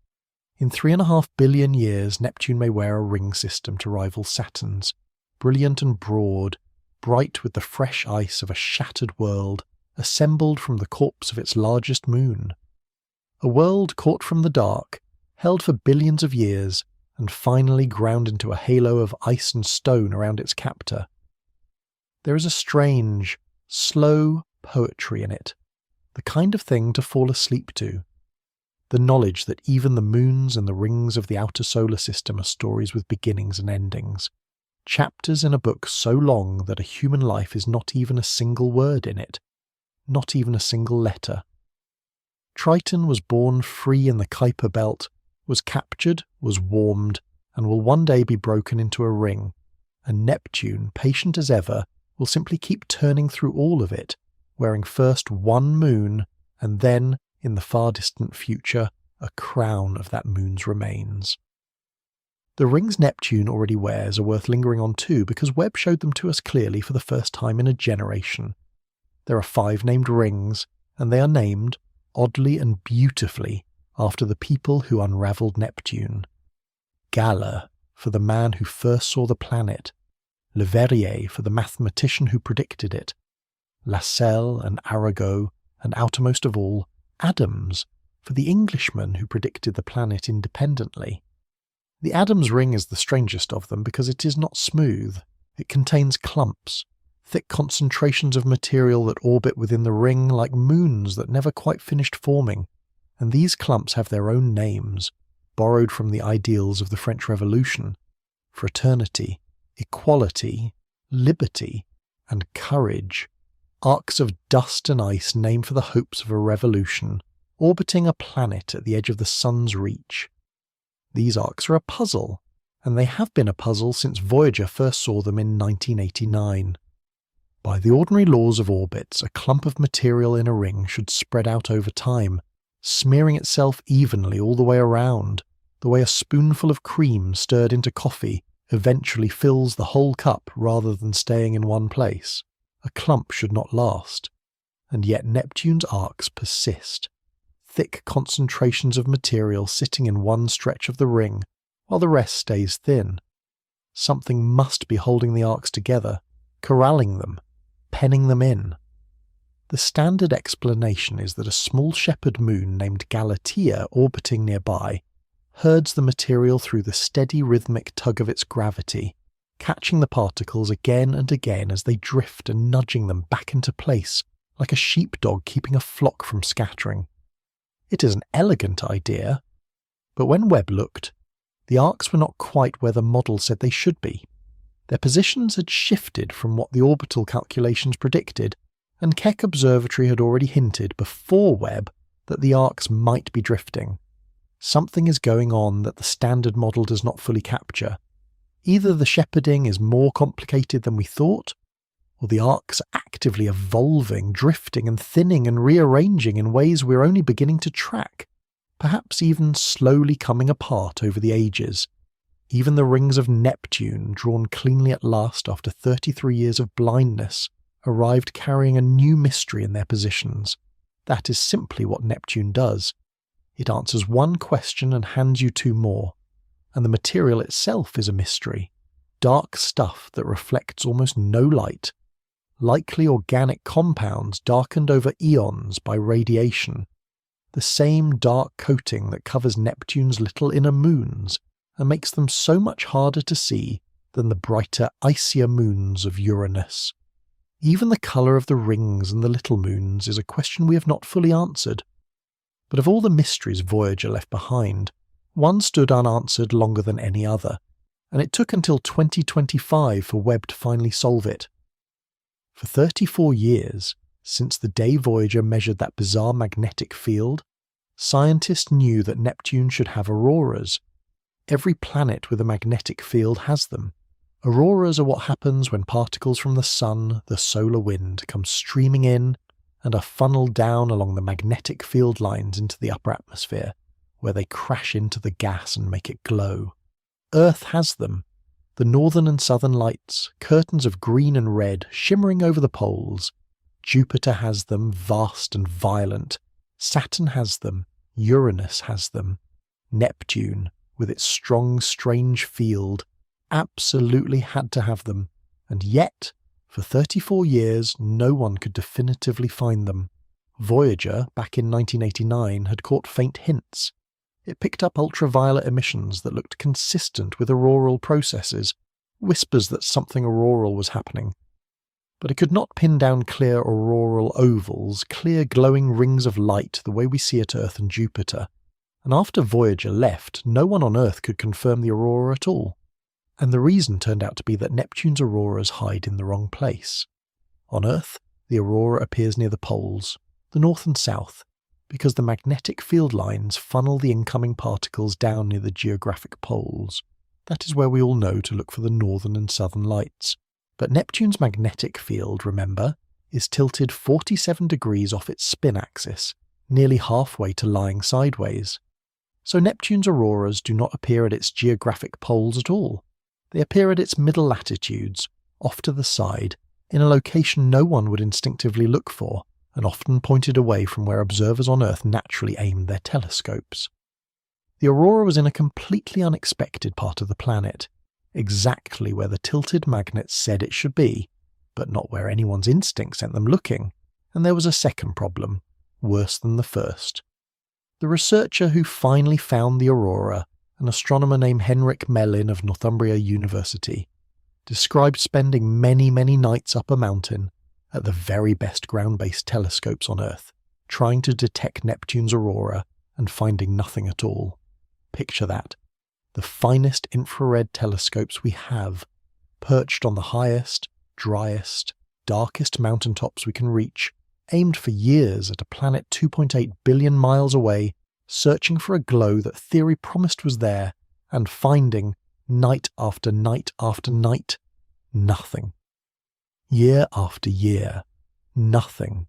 S1: In 3.5 billion years, Neptune may wear a ring system to rival Saturn's, brilliant and broad, bright with the fresh ice of a shattered world, assembled from the corpse of its largest moon. A world caught from the dark, held for billions of years, and finally ground into a halo of ice and stone around its captor. There is a strange, slow, poetry in it, the kind of thing to fall asleep to. The knowledge that even the moons and the rings of the outer solar system are stories with beginnings and endings. Chapters in a book so long that a human life is not even a single word in it, not even a single letter. Triton was born free in the Kuiper Belt, was captured, was warmed, and will one day be broken into a ring, and Neptune, patient as ever, will simply keep turning through all of it, wearing first one moon, and then, in the far distant future, a crown of that moon's remains. The rings Neptune already wears are worth lingering on too, because Webb showed them to us clearly for the first time in a generation. There are 5 named rings, and they are named, oddly and beautifully, after the people who unravelled Neptune. Galle, for the man who first saw the planet, Leverrier for the mathematician who predicted it, Lassell and Arago, and outermost of all, Adams, for the Englishman who predicted the planet independently. The Adams ring is the strangest of them because it is not smooth. It contains clumps, thick concentrations of material that orbit within the ring like moons that never quite finished forming, and these clumps have their own names, borrowed from the ideals of the French Revolution: fraternity, equality, liberty, and courage. Arcs of dust and ice named for the hopes of a revolution, orbiting a planet at the edge of the sun's reach. These arcs are a puzzle, and they have been a puzzle since Voyager first saw them in 1989. By the ordinary laws of orbits, a clump of material in a ring should spread out over time, smearing itself evenly all the way around, the way a spoonful of cream stirred into coffee eventually fills the whole cup rather than staying in one place. A clump should not last, and yet Neptune's arcs persist. Thick concentrations of material sitting in one stretch of the ring, while the rest stays thin. Something must be holding the arcs together, corralling them, penning them in. The standard explanation is that a small shepherd moon named Galatea orbiting nearby herds the material through the steady rhythmic tug of its gravity, catching the particles again and again as they drift and nudging them back into place, like a sheepdog keeping a flock from scattering. It is an elegant idea, but when Webb looked, the arcs were not quite where the model said they should be. Their positions had shifted from what the orbital calculations predicted, and Keck Observatory had already hinted before Webb that the arcs might be drifting. Something is going on that the standard model does not fully capture. Either the shepherding is more complicated than we thought, or the arcs are actively evolving, drifting and thinning and rearranging in ways we're only beginning to track, perhaps even slowly coming apart over the ages. Even the rings of Neptune, drawn cleanly at last after 33 years of blindness, arrived carrying a new mystery in their positions. That is simply what Neptune does. It answers one question and hands you 2 more, and the material itself is a mystery. Dark stuff that reflects almost no light, likely organic compounds darkened over eons by radiation, the same dark coating that covers Neptune's little inner moons and makes them so much harder to see than the brighter, icier moons of Uranus. Even the colour of the rings and the little moons is a question we have not fully answered. But of all the mysteries Voyager left behind, one stood unanswered longer than any other, and it took until 2025 for Webb to finally solve it. For 34 years, since the day Voyager measured that bizarre magnetic field, scientists knew that Neptune should have auroras. Every planet with a magnetic field has them. Auroras are what happens when particles from the sun, the solar wind, come streaming in and are funneled down along the magnetic field lines into the upper atmosphere, where they crash into the gas and make it glow. Earth has them. The northern and southern lights, curtains of green and red shimmering over the poles. Jupiter has them, vast and violent. Saturn has them. Uranus has them. Neptune, with its strong, strange field, absolutely had to have them, and yet, for 34 years, no one could definitively find them. Voyager, back in 1989, had caught faint hints. It picked up ultraviolet emissions that looked consistent with auroral processes, whispers that something auroral was happening. but it could not pin down clear auroral ovals, clear glowing rings of light the way we see at Earth and Jupiter. And after Voyager left, no one on Earth could confirm the aurora at all. And the reason turned out to be that Neptune's auroras hide in the wrong place. On Earth, the aurora appears near the poles, the north and south, because the magnetic field lines funnel the incoming particles down near the geographic poles. That is where we all know to look for the northern and southern lights. But Neptune's magnetic field, remember, is tilted 47 degrees off its spin axis, nearly halfway to lying sideways. So Neptune's auroras do not appear at its geographic poles at all. They appear at its middle latitudes, off to the side, in a location no one would instinctively look for, and often pointed away from where observers on Earth naturally aimed their telescopes. The aurora was in a completely unexpected part of the planet, exactly where the tilted magnets said it should be, but not where anyone's instinct sent them looking, and there was a second problem, worse than the first. The researcher who finally found the aurora, an astronomer named Henrik Mellin of Northumbria University, described spending many nights up a mountain at the very best ground-based telescopes on Earth, trying to detect Neptune's aurora and finding nothing at all. Picture that. The finest infrared telescopes we have, perched on the highest, driest, darkest mountaintops we can reach, aimed for years at a planet 2.8 billion miles away, searching for a glow that theory promised was there, and finding, night after night after night, nothing. Year after year, nothing.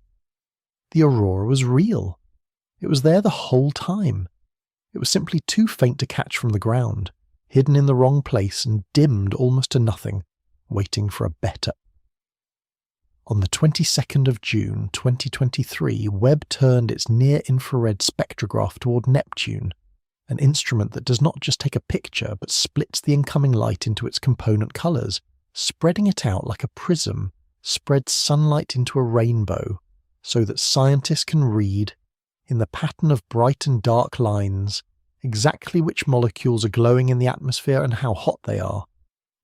S1: The aurora was real. It was there the whole time. It was simply too faint to catch from the ground, hidden in the wrong place and dimmed almost to nothing, waiting for a better. On the 22nd of June 2023, Webb turned its near-infrared spectrograph toward Neptune, an instrument that does not just take a picture but splits the incoming light into its component colours, spreading it out like a prism, spreads sunlight into a rainbow, so that scientists can read, in the pattern of bright and dark lines, exactly which molecules are glowing in the atmosphere and how hot they are.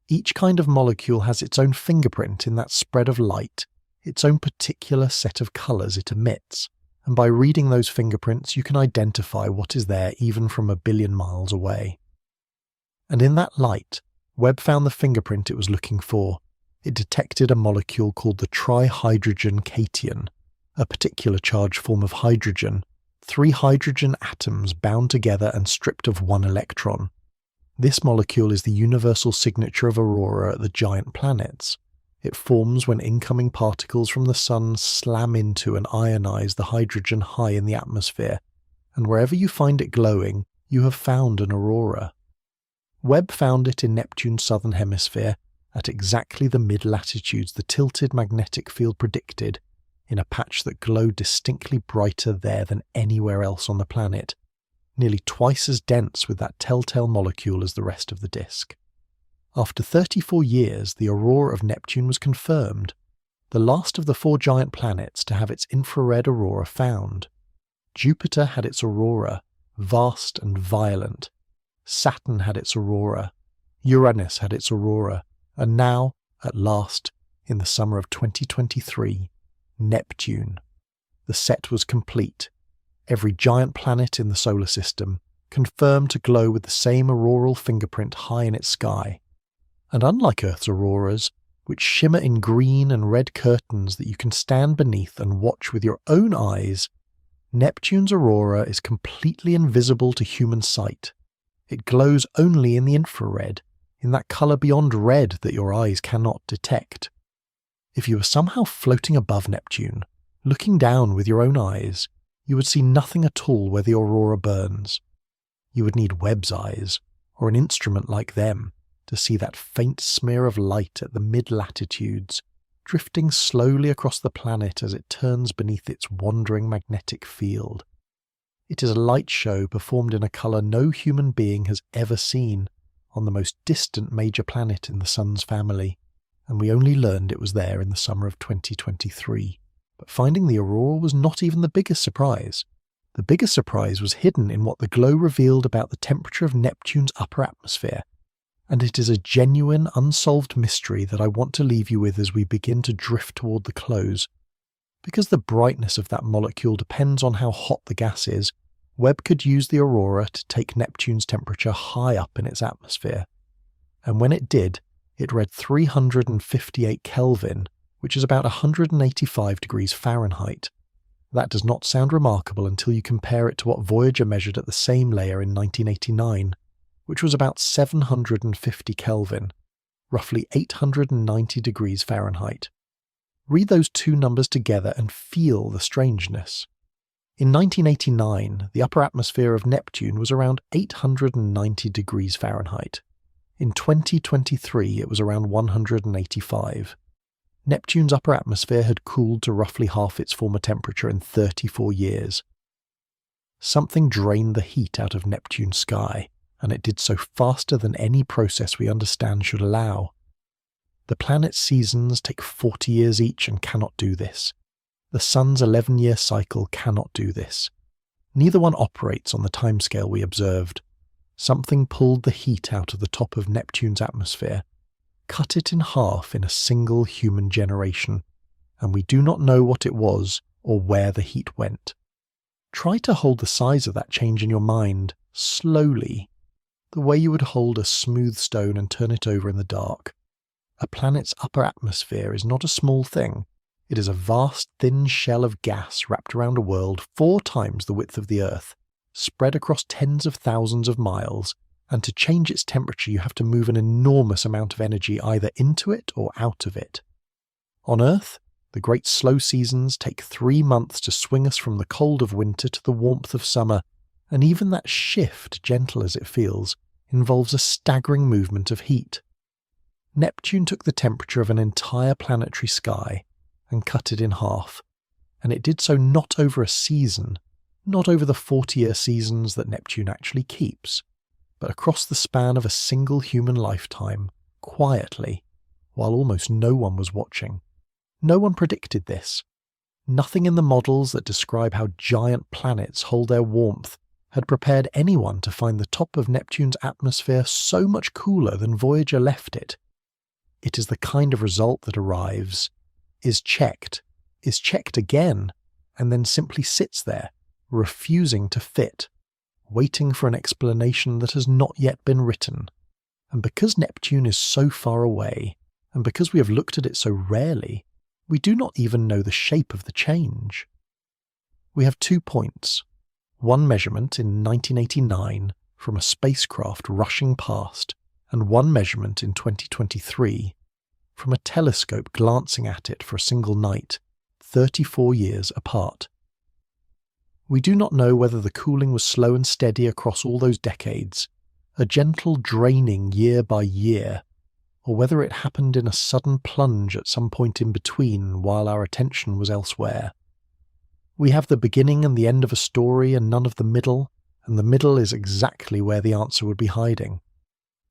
S1: Each kind of molecule has its own fingerprint in that spread of light, its own particular set of colours it emits, and by reading those fingerprints you can identify what is there even from a billion miles away. And in that light, Webb found the fingerprint it was looking for. It detected a molecule called the trihydrogen cation, a particular charged form of hydrogen, 3 hydrogen atoms bound together and stripped of 1 electron. This molecule is the universal signature of aurora at the giant planets. It forms when incoming particles from the sun slam into and ionize the hydrogen high in the atmosphere, and wherever you find it glowing, you have found an aurora. Webb found it in Neptune's southern hemisphere, at exactly the mid-latitudes the tilted magnetic field predicted, in a patch that glowed distinctly brighter there than anywhere else on the planet, nearly twice as dense with that telltale molecule as the rest of the disk. After 34 years, the aurora of Neptune was confirmed, the last of the 4 giant planets to have its infrared aurora found. Jupiter had its aurora, vast and violent. Saturn had its aurora. Uranus had its aurora. And now, at last, in the summer of 2023, Neptune. The set was complete. Every giant planet in the solar system confirmed to glow with the same auroral fingerprint high in its sky. And unlike Earth's auroras, which shimmer in green and red curtains that you can stand beneath and watch with your own eyes, Neptune's aurora is completely invisible to human sight. It glows only in the infrared, in that colour beyond red that your eyes cannot detect. If you were somehow floating above Neptune, looking down with your own eyes, you would see nothing at all where the aurora burns. You would need Webb's eyes, or an instrument like them, to see that faint smear of light at the mid-latitudes, drifting slowly across the planet as it turns beneath its wandering magnetic field. It is a light show performed in a colour no human being has ever seen, on the most distant major planet in the Sun's family, and we only learned it was there in the summer of 2023. But finding the aurora was not even the biggest surprise. The biggest surprise was hidden in what the glow revealed about the temperature of Neptune's upper atmosphere. and it is a genuine unsolved mystery that I want to leave you with as we begin to drift toward the close. Because the brightness of that molecule depends on how hot the gas is, Webb could use the aurora to take Neptune's temperature high up in its atmosphere. And when it did, it read 358 Kelvin, which is about 185 degrees Fahrenheit. That does not sound remarkable until you compare it to what Voyager measured at the same layer in 1989, which was about 750 Kelvin, roughly 890 degrees Fahrenheit. Read those two numbers together and feel the strangeness. In 1989, the upper atmosphere of Neptune was around 890 degrees Fahrenheit. In 2023, it was around 185. Neptune's upper atmosphere had cooled to roughly half its former temperature in 34 years. Something drained the heat out of Neptune's sky, and it did so faster than any process we understand should allow. The planet's seasons take 40 years each and cannot do this. The Sun's 11-year cycle cannot do this. Neither one operates on the timescale we observed. Something pulled the heat out of the top of Neptune's atmosphere, cut it in half in a single human generation, and we do not know what it was or where the heat went. Try to hold the size of that change in your mind, slowly, the way you would hold a smooth stone and turn it over in the dark. A planet's upper atmosphere is not a small thing. It is a vast, thin shell of gas wrapped around a world 4 times the width of the Earth, spread across tens of thousands of miles, and to change its temperature you have to move an enormous amount of energy either into it or out of it. On Earth, the great slow seasons take 3 months to swing us from the cold of winter to the warmth of summer, and even that shift, gentle as it feels, involves a staggering movement of heat. Neptune took the temperature of an entire planetary sky and cut it in half, and it did so not over a season, not over the 40-year seasons that Neptune actually keeps, but across the span of a single human lifetime, quietly, while almost no one was watching. No one predicted this. Nothing in the models that describe how giant planets hold their warmth had prepared anyone to find the top of Neptune's atmosphere so much cooler than Voyager left it. It is the kind of result that arrives, is checked again, and then simply sits there, refusing to fit, waiting for an explanation that has not yet been written. And because Neptune is so far away, and because we have looked at it so rarely, we do not even know the shape of the change. We have 2 points. One measurement in 1989 from a spacecraft rushing past, and one measurement in 2023 from a telescope glancing at it for a single night, 34 years apart. We do not know whether the cooling was slow and steady across all those decades, a gentle draining year by year, or whether it happened in a sudden plunge at some point in between while our attention was elsewhere. We have the beginning and the end of a story and none of the middle, and the middle is exactly where the answer would be hiding.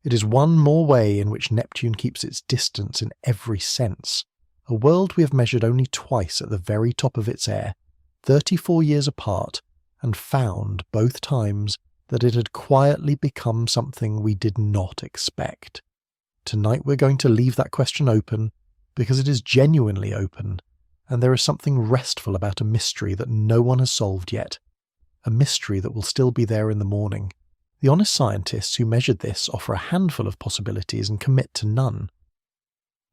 S1: It is one more way in which Neptune keeps its distance in every sense, a world we have measured only twice at the very top of its air, 34 years apart, and found, both times, that it had quietly become something we did not expect. Tonight we're going to leave that question open, because it is genuinely open, and there is something restful about a mystery that no one has solved yet, a mystery that will still be there in the morning. The honest scientists who measured this offer a handful of possibilities and commit to none.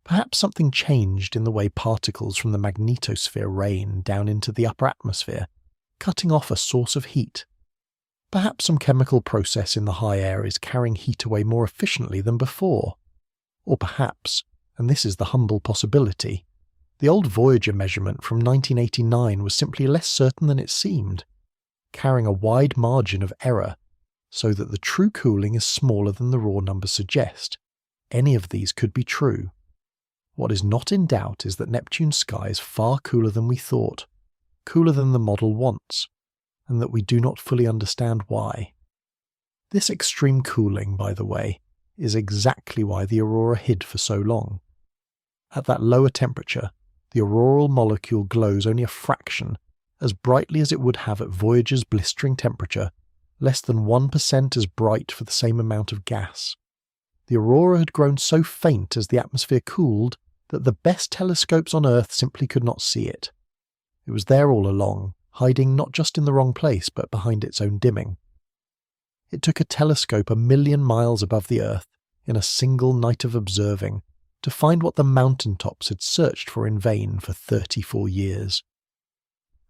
S1: Perhaps something changed in the way particles from the magnetosphere rain down into the upper atmosphere, cutting off a source of heat. Perhaps some chemical process in the high air is carrying heat away more efficiently than before. Or perhaps, and this is the humble possibility, the old Voyager measurement from 1989 was simply less certain than it seemed, carrying a wide margin of error, so that the true cooling is smaller than the raw numbers suggest. Any of these could be true. What is not in doubt is that Neptune's sky is far cooler than we thought, cooler than the model wants, and that we do not fully understand why. This extreme cooling, by the way, is exactly why the aurora hid for so long. At that lower temperature, the auroral molecule glows only a fraction, as brightly as it would have at Voyager's blistering temperature, less than 1% as bright for the same amount of gas. The aurora had grown so faint as the atmosphere cooled that the best telescopes on Earth simply could not see it. It was there all along, hiding not just in the wrong place but behind its own dimming. It took a telescope 1,000,000 miles above the Earth, in a single night of observing, to find what the mountaintops had searched for in vain for 34 years.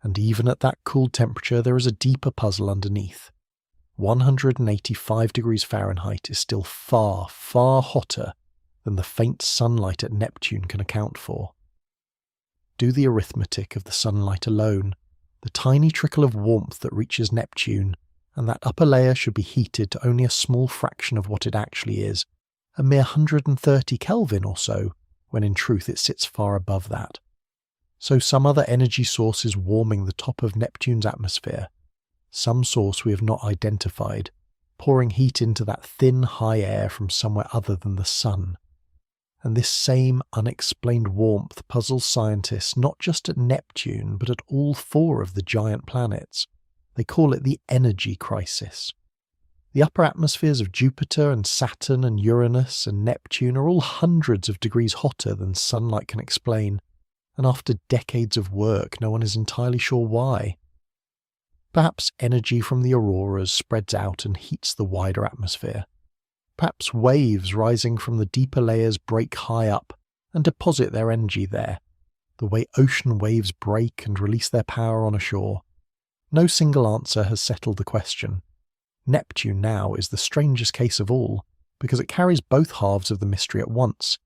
S1: And even at that cool temperature there is a deeper puzzle underneath. 185 degrees Fahrenheit is still far, far hotter than the faint sunlight at Neptune can account for. Do the arithmetic of the sunlight alone, the tiny trickle of warmth that reaches Neptune, and that upper layer should be heated to only a small fraction of what it actually is, a mere 130 Kelvin or so, when in truth it sits far above that. So some other energy source is warming the top of Neptune's atmosphere, some source we have not identified, pouring heat into that thin, high air from somewhere other than the sun. And this same unexplained warmth puzzles scientists not just at Neptune, but at all 4 of the giant planets. They call it the energy crisis. The upper atmospheres of Jupiter and Saturn and Uranus and Neptune are all hundreds of degrees hotter than sunlight can explain, and after decades of work, no one is entirely sure why. Perhaps energy from the auroras spreads out and heats the wider atmosphere. Perhaps waves rising from the deeper layers break high up and deposit their energy there, the way ocean waves break and release their power on a shore. No single answer has settled the question. Neptune now is the strangest case of all, because it carries both halves of the mystery at once.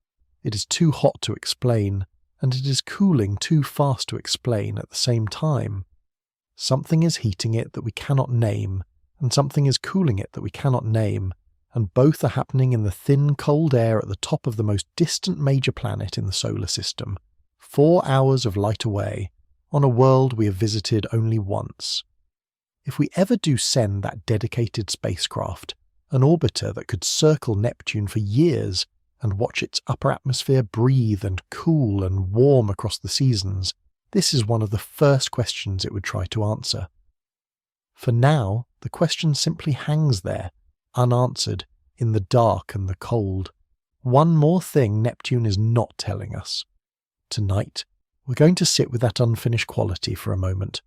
S1: It is too hot to explain, and it is cooling too fast to explain at the same time. Something is heating it that we cannot name, and something is cooling it that we cannot name, and both are happening in the thin, cold air at the top of the most distant major planet in the solar system, 4 hours of light away, on a world we have visited only once. If we ever do send that dedicated spacecraft, an orbiter that could circle Neptune for years and watch its upper atmosphere breathe and cool and warm across the seasons, this is one of the first questions it would try to answer. For now, the question simply hangs there, unanswered, in the dark and the cold. One more thing Neptune is not telling us. Tonight, we're going to sit with that unfinished quality for a moment,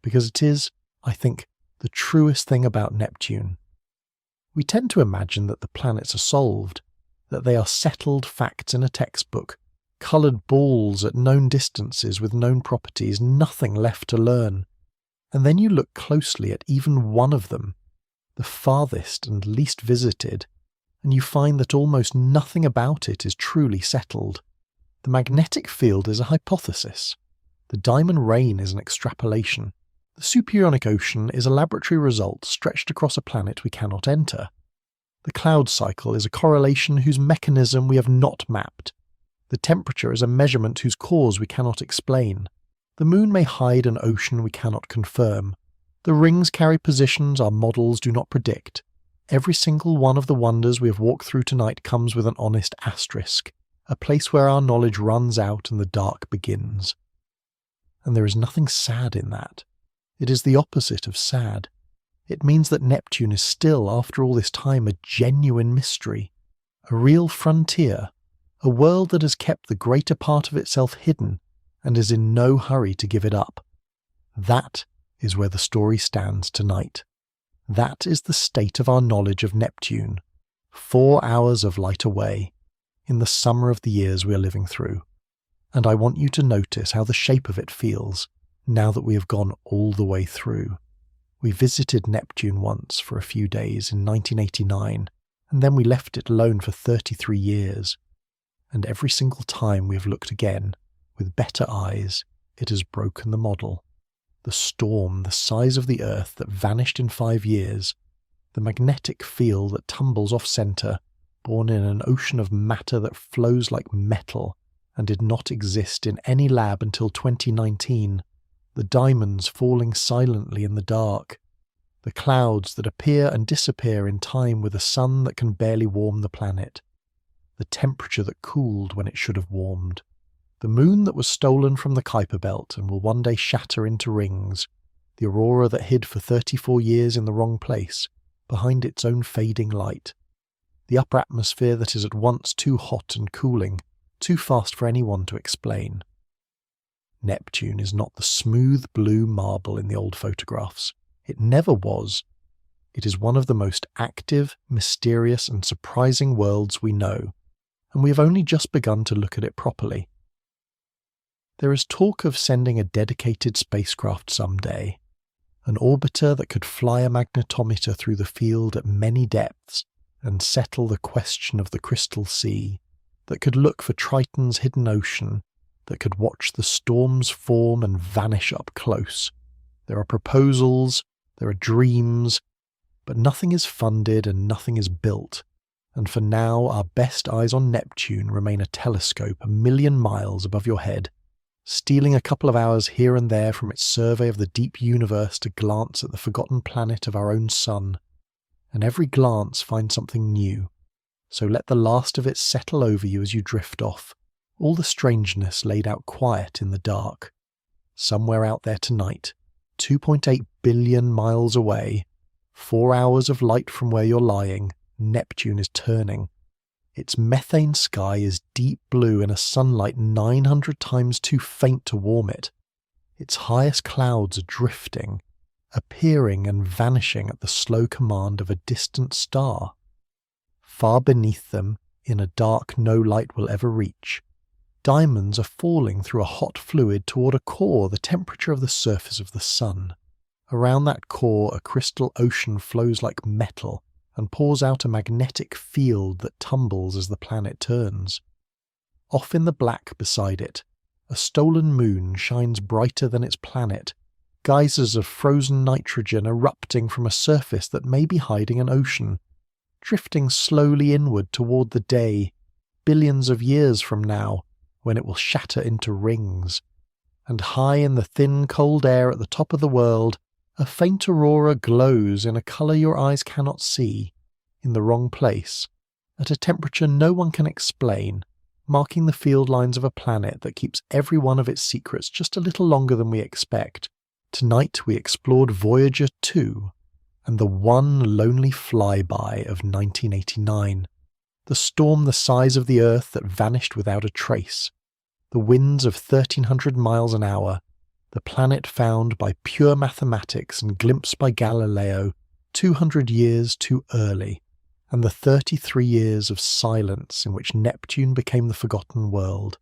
S1: because it is, I think, the truest thing about Neptune. We tend to imagine that the planets are solved, that they are settled facts in a textbook, coloured balls at known distances with known properties, nothing left to learn. And then you look closely at even one of them, the farthest and least visited, and you find that almost nothing about it is truly settled. The magnetic field is a hypothesis. The diamond rain is an extrapolation. The superionic ocean is a laboratory result stretched across a planet we cannot enter. The cloud cycle is a correlation whose mechanism we have not mapped. The temperature is a measurement whose cause we cannot explain. The moon may hide an ocean we cannot confirm. The rings carry positions our models do not predict. Every single one of the wonders we have walked through tonight comes with an honest asterisk, a place where our knowledge runs out and the dark begins. And there is nothing sad in that. It is the opposite of sad. It means that Neptune is still, after all this time, a genuine mystery, a real frontier, a world that has kept the greater part of itself hidden and is in no hurry to give it up. That is where the story stands tonight. That is the state of our knowledge of Neptune, 4 hours of light away, in the summer of the years we are living through. And I want you to notice how the shape of it feels, now that we have gone all the way through. We visited Neptune once for a few days in 1989, and then we left it alone for 33 years. And every single time we have looked again, with better eyes, it has broken the model. The storm the size of the Earth that vanished in 5 years, the magnetic field that tumbles off-centre, born in an ocean of matter that flows like metal and did not exist in any lab until 2019, the diamonds falling silently in the dark, the clouds that appear and disappear in time with a sun that can barely warm the planet, the temperature that cooled when it should have warmed, the moon that was stolen from the Kuiper Belt and will one day shatter into rings, the aurora that hid for 34 years in the wrong place, behind its own fading light, the upper atmosphere that is at once too hot and cooling, too fast for anyone to explain. Neptune is not the smooth blue marble in the old photographs. It never was. It is one of the most active, mysterious and surprising worlds we know, and we have only just begun to look at it properly. There is talk of sending a dedicated spacecraft someday, an orbiter that could fly a magnetometer through the field at many depths and settle the question of the crystal sea, that could look for Triton's hidden ocean, that could watch the storms form and vanish up close. There are proposals, there are dreams, but nothing is funded and nothing is built, and for now our best eyes on Neptune remain a telescope 1,000,000 miles above your head, stealing a couple of hours here and there from its survey of the deep universe to glance at the forgotten planet of our own sun, and every glance finds something new, so let the last of it settle over you as you drift off, all the strangeness laid out quiet in the dark. Somewhere out there tonight, 2.8 billion miles away, 4 hours of light from where you're lying, Neptune is turning. Its methane sky is deep blue in a sunlight 900 times too faint to warm it. Its highest clouds are drifting, appearing and vanishing at the slow command of a distant star. Far beneath them, in a dark no light will ever reach, diamonds are falling through a hot fluid toward a core the temperature of the surface of the sun. Around that core a crystal ocean flows like metal and pours out a magnetic field that tumbles as the planet turns. Off in the black beside it, a stolen moon shines brighter than its planet, geysers of frozen nitrogen erupting from a surface that may be hiding an ocean, drifting slowly inward toward the day, billions of years from now, when it will shatter into rings. And high in the thin cold air at the top of the world, a faint aurora glows in a colour your eyes cannot see, in the wrong place, at a temperature no one can explain, marking the field lines of a planet that keeps every one of its secrets just a little longer than we expect. Tonight we explored Voyager 2, and the one lonely flyby of 1989, the storm the size of the Earth that vanished without a trace, the winds of 1,300 miles an hour, the planet found by pure mathematics and glimpsed by Galileo 200 years too early, and the 33 years of silence in which Neptune became the forgotten world.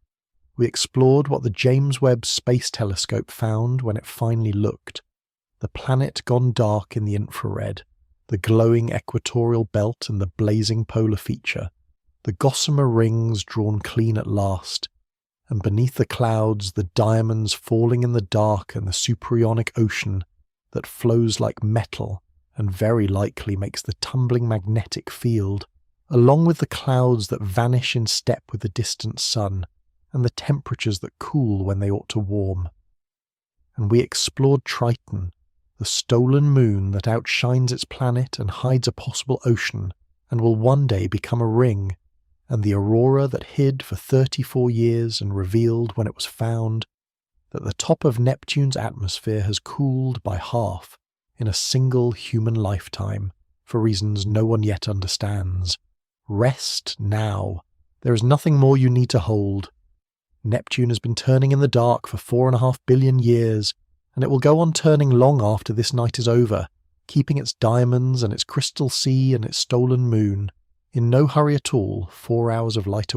S1: We explored what the James Webb Space Telescope found when it finally looked, the planet gone dark in the infrared, the glowing equatorial belt and the blazing polar feature, the gossamer rings drawn clean at last, and beneath the clouds the diamonds falling in the dark and the superionic ocean that flows like metal and very likely makes the tumbling magnetic field, along with the clouds that vanish in step with the distant sun, and the temperatures that cool when they ought to warm. And we explored Triton, the stolen moon that outshines its planet and hides a possible ocean, and will one day become a ring, and the aurora that hid for 34 years and revealed when it was found that the top of Neptune's atmosphere has cooled by half in a single human lifetime, for reasons no one yet understands. Rest now. There is nothing more you need to hold. Neptune has been turning in the dark for 4.5 billion years, and it will go on turning long after this night is over, keeping its diamonds and its crystal sea and its stolen moon. In no hurry at all, 4 hours of light away.